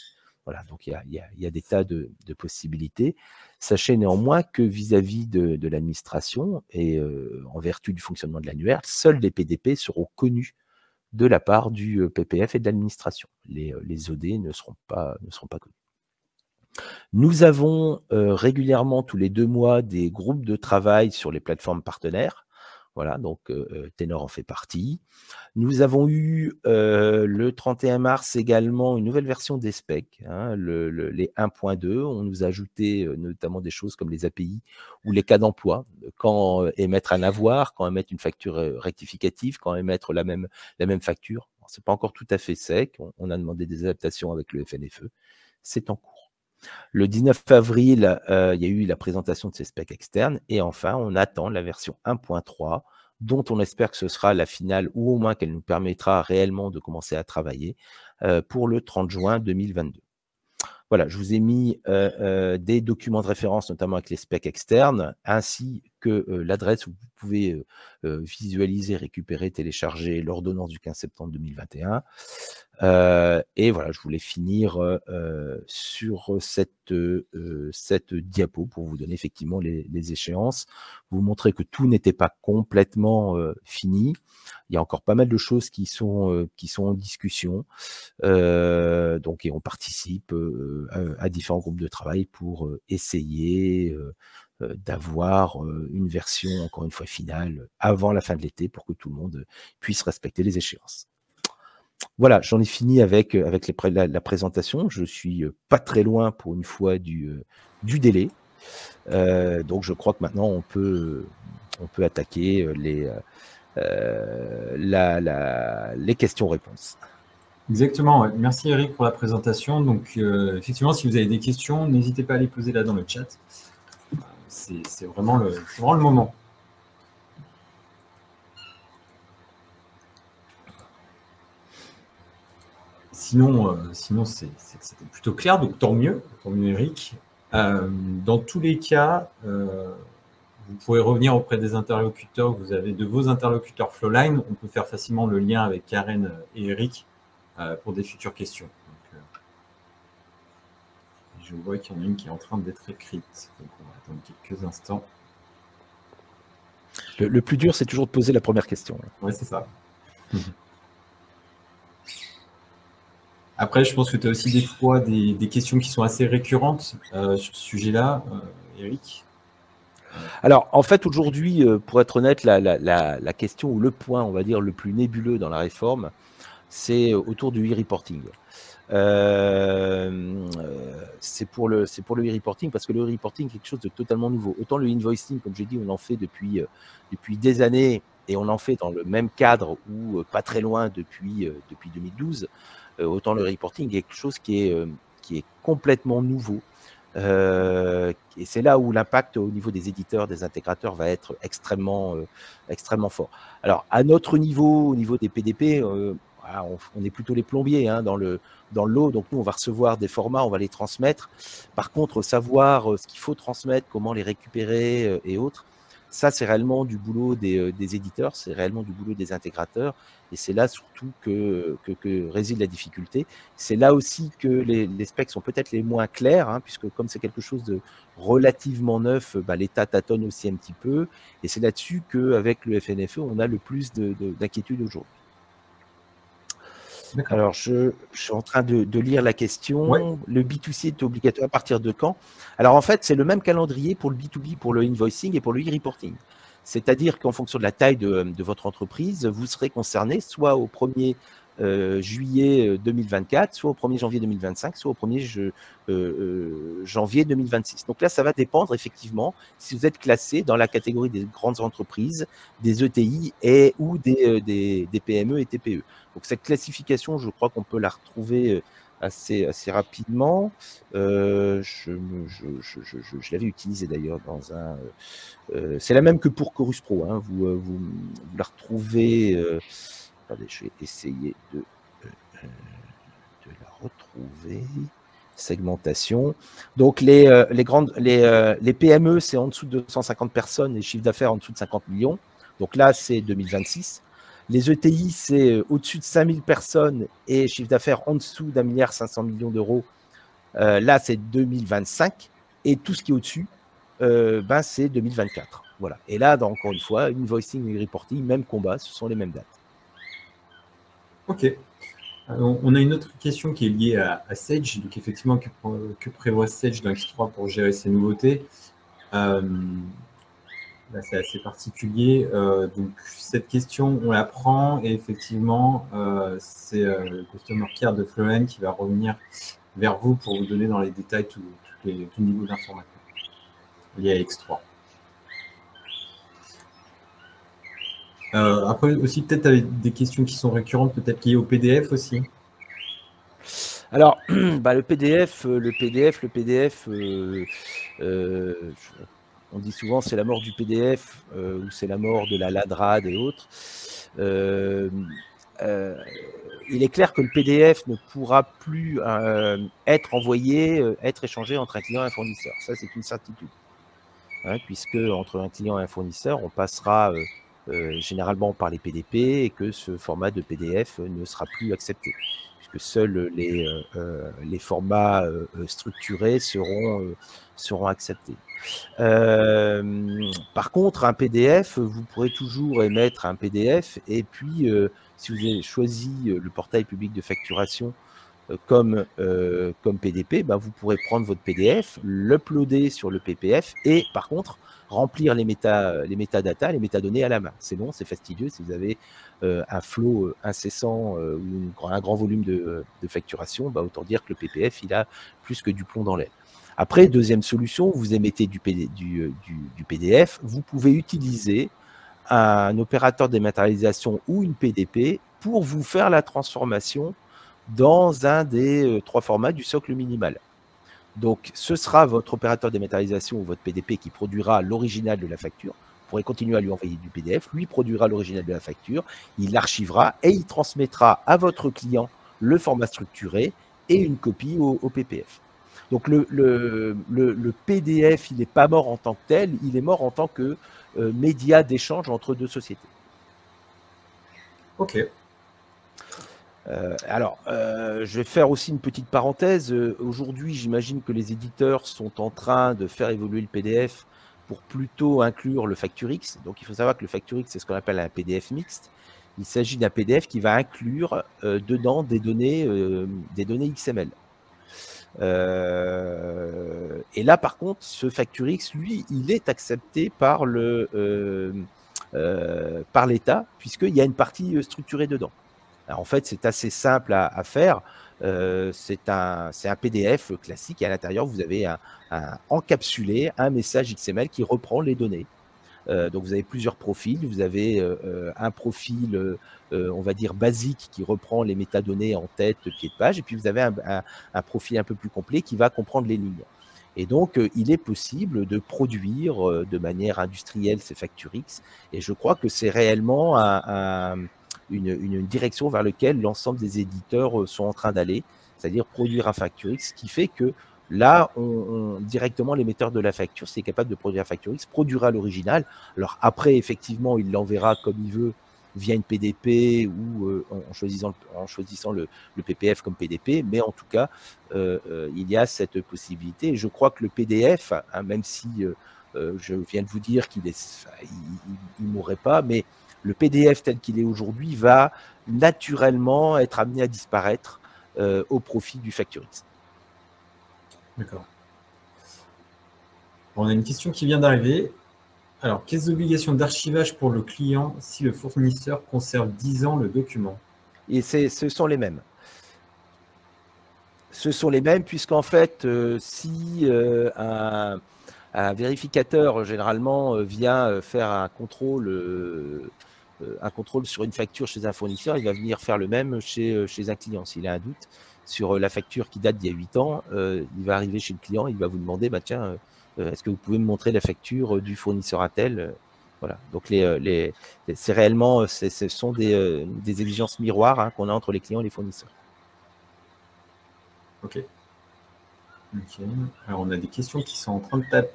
Voilà, donc il y a des tas de possibilités. Sachez néanmoins que vis-à-vis de l'administration et en vertu du fonctionnement de l'annuaire, seuls les PDP seront connus de la part du PPF et de l'administration. Les ODE ne seront pas connus. Nous avons régulièrement, tous les 2 mois, des groupes de travail sur les plateformes partenaires. Voilà, donc Ténor en fait partie. Nous avons eu le 31 mars également une nouvelle version des specs, hein, les 1.2. On nous a ajouté notamment des choses comme les API ou les cas d'emploi, quand émettre un avoir, quand émettre une facture rectificative, quand émettre la même facture. Ce n'est pas encore tout à fait sec. On a demandé des adaptations avec le FNFE. C'est en cours. Le 19 avril, il y a eu la présentation de ces specs externes, et enfin, on attend la version 1.3, dont on espère que ce sera la finale, ou au moins qu'elle nous permettra réellement de commencer à travailler pour le 30 juin 2022. Voilà, je vous ai mis des documents de référence, notamment avec les specs externes, ainsi que l'adresse où vous pouvez visualiser, récupérer, télécharger l'ordonnance du 15 septembre 2021. Et voilà, je voulais finir sur cette diapo pour vous donner effectivement les échéances, vous montrer que tout n'était pas complètement fini. Il y a encore pas mal de choses qui sont en discussion, donc, et on participe à différents groupes de travail pour essayer d'avoir une version, encore une fois, finale avant la fin de l'été pour que tout le monde puisse respecter les échéances. Voilà, j'en ai fini avec la présentation. Je suis pas très loin pour une fois du délai. Donc, je crois que maintenant, on peut attaquer les questions-réponses. Exactement, ouais. Merci Eric pour la présentation. Donc, effectivement, si vous avez des questions, n'hésitez pas à les poser là dans le chat. C'est vraiment le moment. Sinon c'était plutôt clair, donc tant mieux Eric. Dans tous les cas, vous pourrez revenir auprès des interlocuteurs que vous avez, de vos interlocuteurs Flowline. On peut faire facilement le lien avec Karen et Eric pour des futures questions. Donc, je vois qu'il y en a une qui est en train d'être écrite. Donc on va attendre quelques instants. Le plus dur, c'est toujours de poser la première question. Oui, c'est ça. Après, je pense que tu as aussi des fois des questions qui sont assez récurrentes sur ce sujet-là, Eric. Alors, en fait, aujourd'hui, pour être honnête, la question ou le point, on va dire, le plus nébuleux dans la réforme, c'est autour du e-reporting. C'est pour le e-reporting parce que le e-reporting est quelque chose de totalement nouveau. Autant le invoicing, comme j'ai dit, on en fait depuis des années et on en fait dans le même cadre ou pas très loin depuis 2012. Autant le reporting est quelque chose qui est complètement nouveau. Et c'est là où l'impact au niveau des éditeurs, des intégrateurs va être extrêmement fort. Alors, à notre niveau, au niveau des PDP, voilà, on est plutôt les plombiers hein, dans le lot. Donc, nous, on va recevoir des formats, on va les transmettre. Par contre, savoir ce qu'il faut transmettre, comment les récupérer et autres, ça, c'est réellement du boulot des éditeurs, c'est réellement du boulot des intégrateurs. Et c'est là surtout que réside la difficulté. C'est là aussi que les specs sont peut-être les moins clairs, hein, puisque comme c'est quelque chose de relativement neuf, bah, l'État tâtonne aussi un petit peu. Et c'est là-dessus qu'avec le FNFE, on a le plus d'inquiétude aujourd'hui. Alors, je suis en train de lire la question. Ouais. Le B2C est obligatoire à partir de quand? Alors, en fait, c'est le même calendrier pour le B2B, pour le invoicing et pour le e-reporting. C'est-à-dire qu'en fonction de la taille de votre entreprise, vous serez concerné soit au 1er juillet 2024, soit au 1er janvier 2025, soit au 1er janvier 2026. Donc là, ça va dépendre effectivement si vous êtes classé dans la catégorie des grandes entreprises, des ETI ou des PME et TPE. Donc cette classification, je crois qu'on peut la retrouver assez rapidement. Je l'avais utilisée d'ailleurs dans un... c'est la même que pour Chorus Pro. Hein. Vous la retrouvez... attendez, je vais essayer de la retrouver. Segmentation. Donc, les PME, c'est en dessous de 250 personnes et chiffre d'affaires en dessous de 50 millions. Donc là, c'est 2026. Les ETI, c'est au-dessus de 5000 personnes et chiffre d'affaires en dessous d'1,5 milliard d'euros. Là, c'est 2025. Et tout ce qui est au-dessus, c'est 2024. Voilà. Et là, encore une fois, invoicing et reporting, même combat, ce sont les mêmes dates. Ok. Alors, on a une autre question qui est liée à Sage. Donc, effectivement, que prévoit Sage dans X3 pour gérer ces nouveautés? Là, c'est assez particulier. Donc, cette question, on la prend et effectivement, c'est le customer care de Flowline qui va revenir vers vous pour vous donner dans les détails tout niveau d'information lié à X3. Après aussi, peut-être avec des questions qui sont récurrentes, peut-être liées au PDF aussi. Alors, le PDF, on dit souvent c'est la mort du PDF ou c'est la mort de la LADRAD et autres. Il est clair que le PDF ne pourra plus être envoyé, être échangé entre un client et un fournisseur. Ça, c'est une certitude. Hein, puisque entre un client et un fournisseur, on passera généralement par les PDP et que ce format de PDF ne sera plus accepté, puisque seuls les formats structurés seront acceptés. Par contre, un PDF, vous pourrez toujours émettre un PDF et puis, si vous avez choisi le portail public de facturation comme PDP, vous pourrez prendre votre PDF, l'uploader sur le PPF et par contre remplir les métadatas, les métadonnées à la main. C'est long, c'est fastidieux. Si vous avez un flow incessant ou un grand volume de facturation, autant dire que le PPF, il a plus que du plomb dans l'aile. Après, deuxième solution, vous émettez du PDF, vous pouvez utiliser un opérateur de dématérialisation ou une PDP pour vous faire la transformation dans un des 3 formats du socle minimal. Donc, ce sera votre opérateur de dématérialisation ou votre PDP qui produira l'original de la facture. Vous pourrez continuer à lui envoyer du PDF, lui produira l'original de la facture, il l'archivera et il transmettra à votre client le format structuré et une copie au PPF. Donc, le PDF, il n'est pas mort en tant que tel, il est mort en tant que média d'échange entre 2 sociétés. Ok. Je vais faire aussi une petite parenthèse. Aujourd'hui, j'imagine que les éditeurs sont en train de faire évoluer le PDF pour plutôt inclure le FactureX. Donc, il faut savoir que le FactureX, c'est ce qu'on appelle un PDF mixte, Il s'agit d'un PDF qui va inclure dedans des données XML. Et là, par contre, ce FactureX, lui, il est accepté par l'État, puisqu'il y a une partie structurée dedans. Alors, en fait, c'est assez simple à faire. C'est un PDF classique et à l'intérieur, vous avez encapsulé un message XML qui reprend les données. Donc, vous avez plusieurs profils. Vous avez un profil, on va dire, basique qui reprend les métadonnées en tête, pied de page. Et puis, vous avez un profil un peu plus complet qui va comprendre les lignes. Et donc, il est possible de produire de manière industrielle ces FactureX. Et je crois que c'est réellement une direction vers laquelle l'ensemble des éditeurs sont en train d'aller, c'est-à-dire produire un FactureX, ce qui fait que là, directement, l'émetteur de la facture, s'il est capable de produire un FactureX, produira l'original. Alors après, effectivement, il l'enverra comme il veut via une PDP ou en choisissant le PPF comme PDP, mais en tout cas, il y a cette possibilité. Et je crois que le PDF, hein, même si je viens de vous dire qu'il ne mourrait pas, mais le PDF tel qu'il est aujourd'hui va naturellement être amené à disparaître au profit du FactureX. D'accord. On a une question qui vient d'arriver. Alors, quelles obligations d'archivage pour le client si le fournisseur conserve 10 ans le document? Et ce sont les mêmes. Ce sont les mêmes puisqu'en fait, si un vérificateur généralement vient faire un contrôle sur une facture chez un fournisseur, il va venir faire le même chez un client. S'il a un doute sur la facture qui date d'il y a 8 ans, il va arriver chez le client, il va vous demander, bah, tiens, est-ce que vous pouvez me montrer la facture du fournisseur à tel? Voilà. Donc, c'est réellement, ce sont des exigences miroirs, hein, qu'on a entre les clients et les fournisseurs. Ok. Alors, on a des questions qui sont en train d'être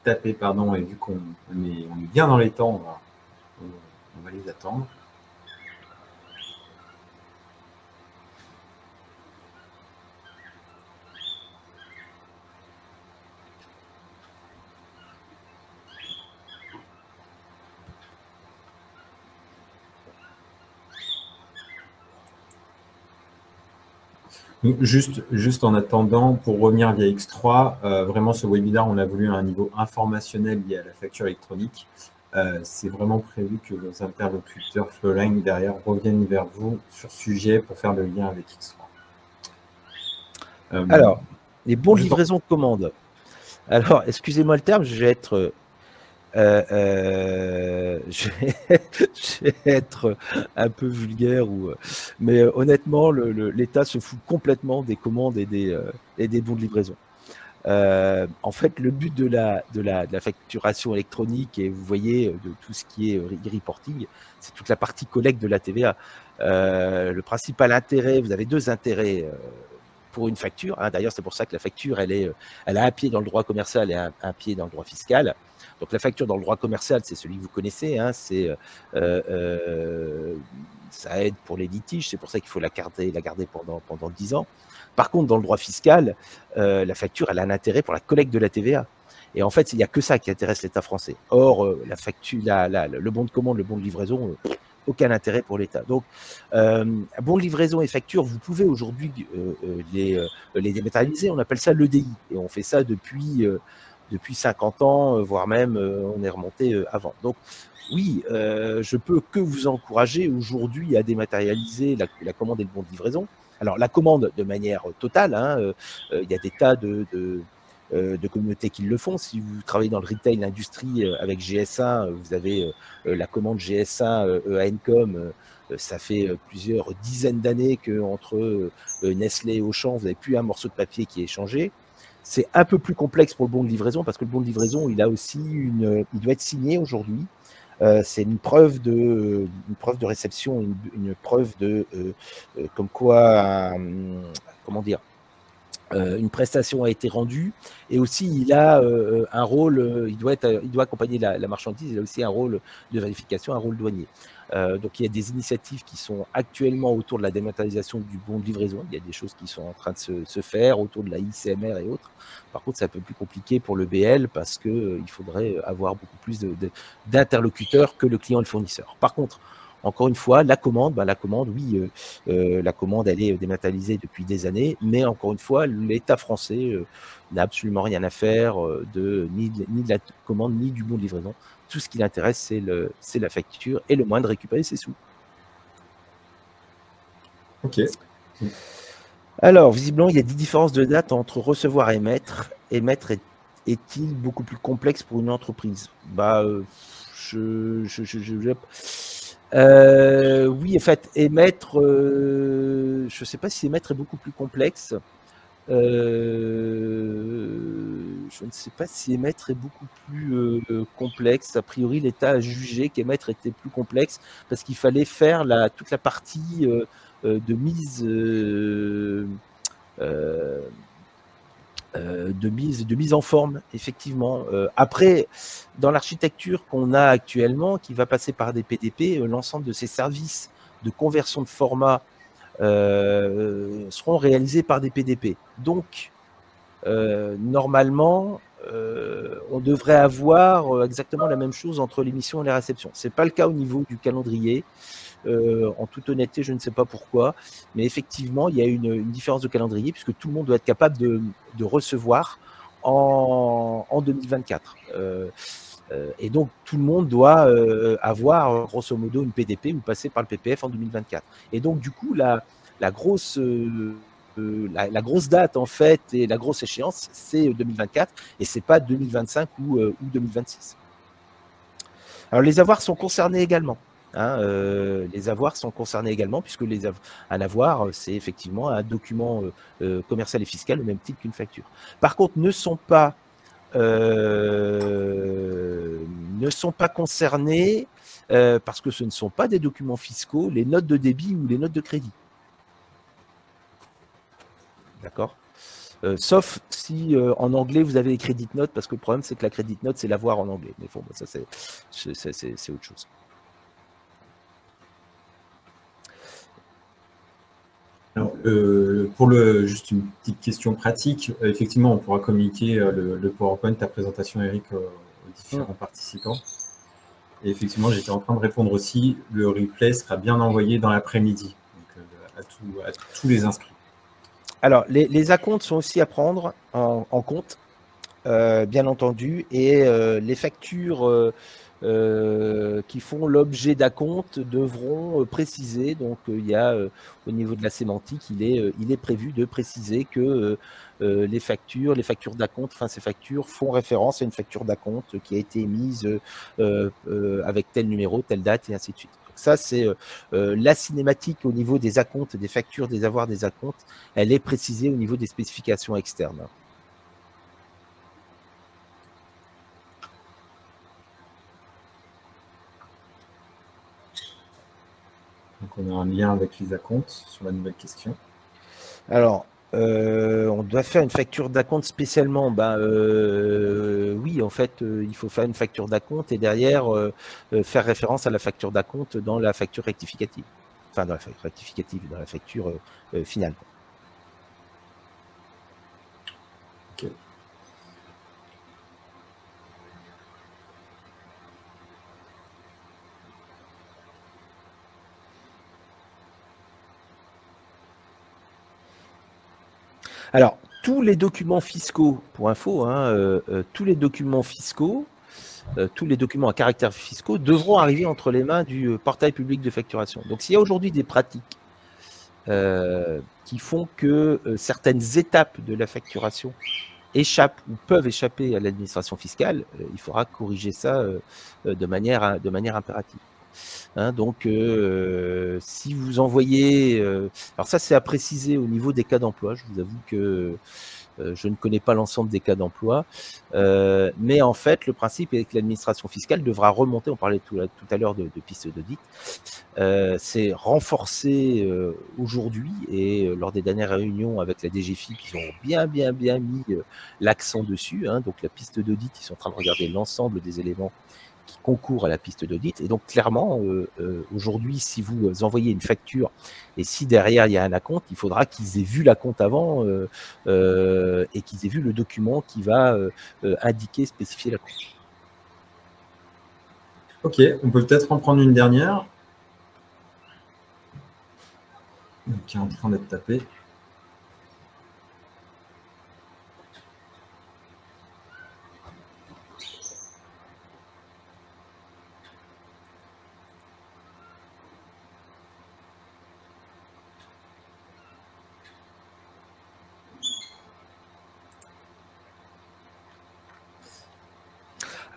tapées, pardon, et vu qu'on est bien dans les temps, on va les attendre. Juste en attendant, pour revenir via X3, vraiment ce webinaire, on l'a voulu à un niveau informationnel lié à la facture électronique. C'est vraiment prévu que vos interlocuteurs Flowline derrière reviennent vers vous sur ce sujet pour faire le lien avec X3. Alors, les bons de livraison de commandes. Alors, excusez-moi le terme, je vais être un peu vulgaire, mais honnêtement, l'État se fout complètement des commandes et des bons de livraison. En fait, le but de la facturation électronique, et vous voyez de tout ce qui est e-reporting, c'est toute la partie collecte de la TVA. Le principal intérêt, vous avez deux intérêts pour une facture, hein. D'ailleurs, c'est pour ça que la facture, elle a un pied dans le droit commercial et un pied dans le droit fiscal. Donc, la facture dans le droit commercial, c'est celui que vous connaissez, hein, ça aide pour les litiges, c'est pour ça qu'il faut la garder pendant 10 ans. Par contre, dans le droit fiscal, la facture, elle a un intérêt pour la collecte de la TVA. Et en fait, il n'y a que ça qui intéresse l'État français. Or, la facture, le bon de commande, le bon de livraison, aucun intérêt pour l'État. Donc, bon de livraison et facture, vous pouvez aujourd'hui les dématérialiser. On appelle ça l'EDI. Et on fait ça depuis 50 ans, voire même on est remonté avant. Donc, oui, je peux que vous encourager aujourd'hui à dématérialiser la commande et le bon de livraison. Alors, la commande de manière totale, hein, il y a des tas de communautés qui le font. Si vous travaillez dans le retail, l'industrie avec GS1, vous avez la commande GS1 EANCOM. Ça fait plusieurs dizaines d'années qu'entre Nestlé et Auchan, vous n'avez plus un morceau de papier qui est échangé. C'est un peu plus complexe pour le bon de livraison parce que le bon de livraison, il doit être signé aujourd'hui. C'est une preuve de réception, une preuve de comme quoi, comment dire, une prestation a été rendue, et aussi il a un rôle, il doit accompagner la marchandise, il a aussi un rôle de vérification, un rôle douanier. Donc il y a des initiatives qui sont actuellement autour de la dématérialisation du bon de livraison. Il y a des choses qui sont en train de se faire autour de la ICMR et autres. Par contre, c'est un peu plus compliqué pour le BL parce qu'il faudrait avoir beaucoup plus d'interlocuteurs que le client et le fournisseur. Par contre, encore une fois, la commande, oui, la commande, elle est dématérialisée depuis des années, mais encore une fois, l'État français n'a absolument rien à faire ni de la commande, ni du bon de livraison. Tout ce qui l'intéresse, c'est la facture et le moyen de récupérer ses sous. Ok. Alors, visiblement, il y a des différences de date entre recevoir et émettre. Émettre est-il beaucoup plus complexe pour une entreprise? Oui, en fait, émettre, je ne sais pas si émettre est beaucoup plus complexe. Je ne sais pas si émettre est beaucoup plus complexe. A priori, l'État a jugé qu'émettre était plus complexe parce qu'il fallait faire toute la partie de mise en forme, effectivement. Après, dans l'architecture qu'on a actuellement, qui va passer par des PDP, l'ensemble de ces services de conversion de format seront réalisés par des PDP. Donc, normalement, on devrait avoir exactement la même chose entre l'émission et les réceptions. Ce n'est pas le cas au niveau du calendrier. En toute honnêteté, je ne sais pas pourquoi, mais effectivement, il y a une différence de calendrier puisque tout le monde doit être capable de recevoir en 2024. Et donc, tout le monde doit avoir, grosso modo, une PDP ou passer par le PPF en 2024. Et donc, du coup, la grosse date, en fait, et la grosse échéance, c'est 2024 et ce n'est pas 2025 ou 2026. Alors, les avoirs sont concernés également. Les avoirs sont concernés également, puisque un avoir, c'est effectivement un document commercial et fiscal au même titre qu'une facture. Par contre, ne sont pas concernés parce que ce ne sont pas des documents fiscaux, les notes de débit ou les notes de crédit. D'accord ? Sauf si en anglais vous avez les credit notes, parce que le problème c'est que la credit note c'est l'avoir en anglais. Mais bon, ça c'est autre chose. Alors, juste une petite question pratique, effectivement, on pourra communiquer le PowerPoint, ta présentation, Eric, aux différents participants. Et effectivement, j'étais en train de répondre aussi, le replay sera bien envoyé dans l'après-midi à tous les inscrits. Alors, les acomptes sont aussi à prendre en compte, bien entendu, et les factures qui font l'objet d'acompte devront préciser. Donc, il y a au niveau de la sémantique, il est prévu de préciser que les factures d'acompte, enfin ces factures font référence à une facture d'acompte qui a été émise avec tel numéro, telle date et ainsi de suite. Donc ça, c'est la cinématique au niveau des acomptes, des factures, des avoirs des acomptes, elle est précisée au niveau des spécifications externes. Donc, on a un lien avec les acomptes sur la nouvelle question. Alors, on doit faire une facture d'acompte spécialement. Oui, en fait, il faut faire une facture d'acompte et derrière faire référence à la facture d'acompte dans la facture rectificative. Enfin, dans la facture rectificative, dans la facture finale. Ok. Alors, tous les documents fiscaux, pour info, tous les documents fiscaux, tous les documents à caractère fiscaux devront arriver entre les mains du portail public de facturation. Donc, s'il y a aujourd'hui des pratiques qui font que certaines étapes de la facturation échappent ou peuvent échapper à l'administration fiscale, il faudra corriger ça de manière impérative. Donc, si vous envoyez... alors ça, c'est à préciser au niveau des cas d'emploi. Je vous avoue que je ne connais pas l'ensemble des cas d'emploi. Mais en fait, le principe est que l'administration fiscale devra remonter, on parlait tout à l'heure de pistes d'audit, c'est renforcé aujourd'hui et lors des dernières réunions avec la DGFiP, ils ont bien mis l'accent dessus. Donc, la piste d'audit, ils sont en train de regarder l'ensemble des éléments qui concourent à la piste d'audit. Et donc, clairement, aujourd'hui, si vous envoyez une facture et si derrière il y a un acompte, il faudra qu'ils aient vu l'acompte avant et qu'ils aient vu le document qui va indiquer, spécifier l'acompte. Ok, on peut peut-être en prendre une dernière. qui est en train d'être tapé.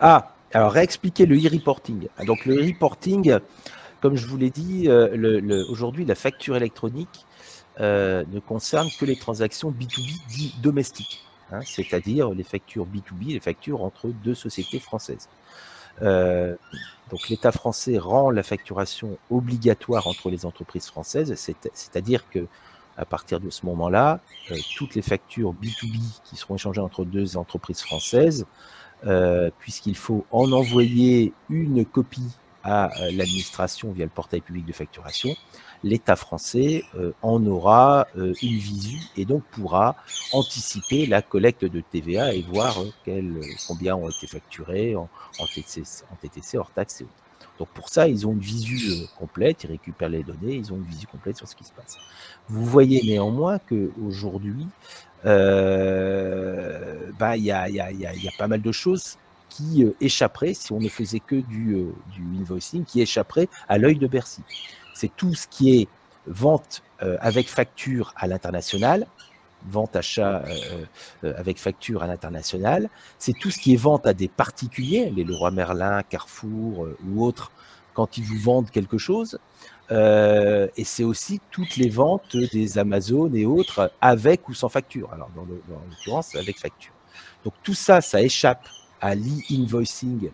Ah, alors réexpliquer le e-reporting. Donc le e-reporting, comme je vous l'ai dit, aujourd'hui la facture électronique ne concerne que les transactions B2B dites domestiques, hein, c'est-à-dire les factures B2B, les factures entre deux sociétés françaises. Donc l'État français rend la facturation obligatoire entre les entreprises françaises, c'est-à-dire que à partir de ce moment-là, toutes les factures B2B qui seront échangées entre deux entreprises françaises, puisqu'il faut en envoyer une copie à l'administration via le portail public de facturation, l'État français en aura une visu et donc pourra anticiper la collecte de TVA et voir combien ont été facturés en TTC, hors taxes et autres. Donc pour ça, ils ont une visu complète, ils récupèrent les données, ils ont une visu complète sur ce qui se passe. Vous voyez néanmoins qu'aujourd'hui, y a pas mal de choses qui échapperaient, si on ne faisait que du invoicing, qui échapperait à l'œil de Bercy. C'est tout ce qui est vente avec facture à l'international, vente achat avec facture à l'international, c'est tout ce qui est vente à des particuliers, les Leroy Merlin, Carrefour ou autres, quand ils vous vendent quelque chose. Et c'est aussi toutes les ventes des Amazon et autres avec ou sans facture. Alors, dans l'occurrence, avec facture. Donc, tout ça, ça échappe à l'e-invoicing,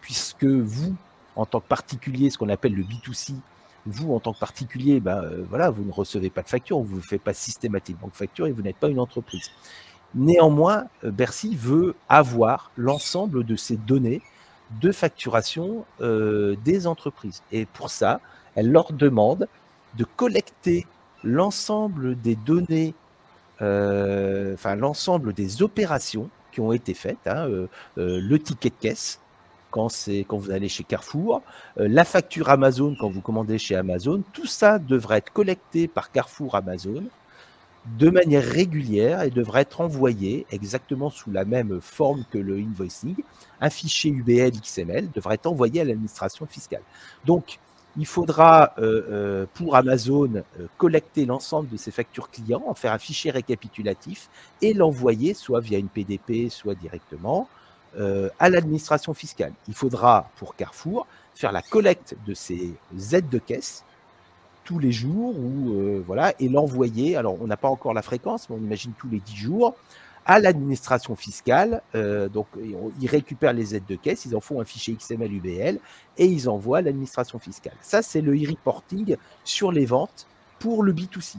puisque vous, en tant que particulier, ce qu'on appelle le B2C, vous, en tant que particulier, voilà, vous ne recevez pas de facture, vous ne faites pas systématiquement de facture et vous n'êtes pas une entreprise. Néanmoins, Bercy veut avoir l'ensemble de ces données de facturation des entreprises. Et pour ça, elle leur demande de collecter l'ensemble des données, l'ensemble des opérations qui ont été faites, hein, le ticket de caisse quand vous allez chez Carrefour, la facture Amazon quand vous commandez chez Amazon, tout ça devrait être collecté par Carrefour Amazon de manière régulière et devrait être envoyé exactement sous la même forme que le invoicing. Un fichier UBL XML devrait être envoyé à l'administration fiscale. Donc, il faudra, pour Amazon, collecter l'ensemble de ces factures clients, en faire un fichier récapitulatif et l'envoyer soit via une PDP, soit directement à l'administration fiscale. Il faudra, pour Carrefour, faire la collecte de ces aides de caisse tous les jours voilà, et l'envoyer, alors on n'a pas encore la fréquence, mais on imagine tous les 10 jours, à l'administration fiscale. Donc, ils récupèrent les aides de caisse, ils en font un fichier XML UBL et ils envoient à l'administration fiscale. Ça, c'est le e-reporting sur les ventes pour le B2C.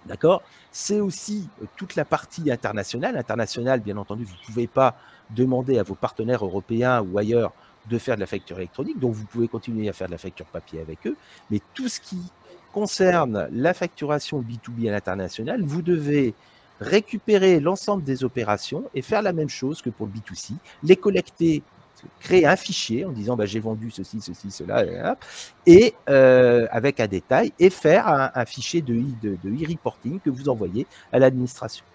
D'accord? C'est aussi toute la partie internationale. Internationale, bien entendu, vous ne pouvez pas demander à vos partenaires européens ou ailleurs de faire de la facture électronique, donc vous pouvez continuer à faire de la facture papier avec eux, mais tout ce qui concerne la facturation B2B à l'international, vous devez récupérer l'ensemble des opérations et faire la même chose que pour le B2C, les collecter, créer un fichier en disant j'ai vendu ceci, ceci, cela, et avec un détail, et faire un fichier de e-reporting que vous envoyez à l'administration.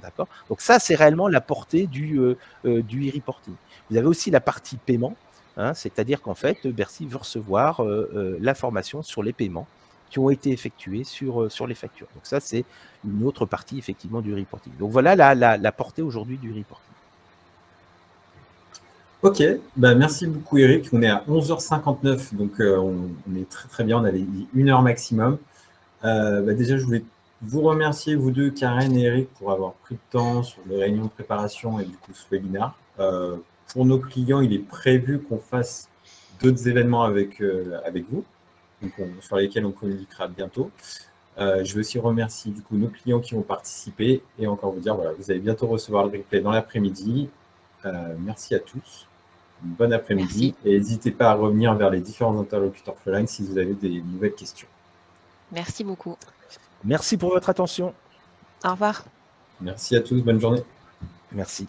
D'accord? Donc ça, c'est réellement la portée du e-reporting. Vous avez aussi la partie paiement, hein, c'est-à-dire qu'en fait, Bercy veut recevoir l'information sur les paiements qui ont été effectués sur les factures. Donc ça, c'est une autre partie effectivement du reporting. Donc voilà la portée aujourd'hui du reporting. Ok, merci beaucoup Eric. On est à 11h59, donc on est très très bien, on avait dit 1 heure maximum. Déjà, je voulais vous remercier, vous deux, Karen et Eric, pour avoir pris le temps sur les réunions de préparation et du coup ce webinaire. Pour nos clients, il est prévu qu'on fasse d'autres événements avec vous, donc sur lesquels on communiquera bientôt. Je veux aussi remercier du coup nos clients qui ont participé et encore vous dire, voilà, vous allez bientôt recevoir le replay dans l'après-midi. Merci à tous. Bon après-midi et n'hésitez pas à revenir vers les différents interlocuteurs Flowline si vous avez des nouvelles questions. Merci beaucoup. Merci pour votre attention. Au revoir. Merci à tous, bonne journée. Merci.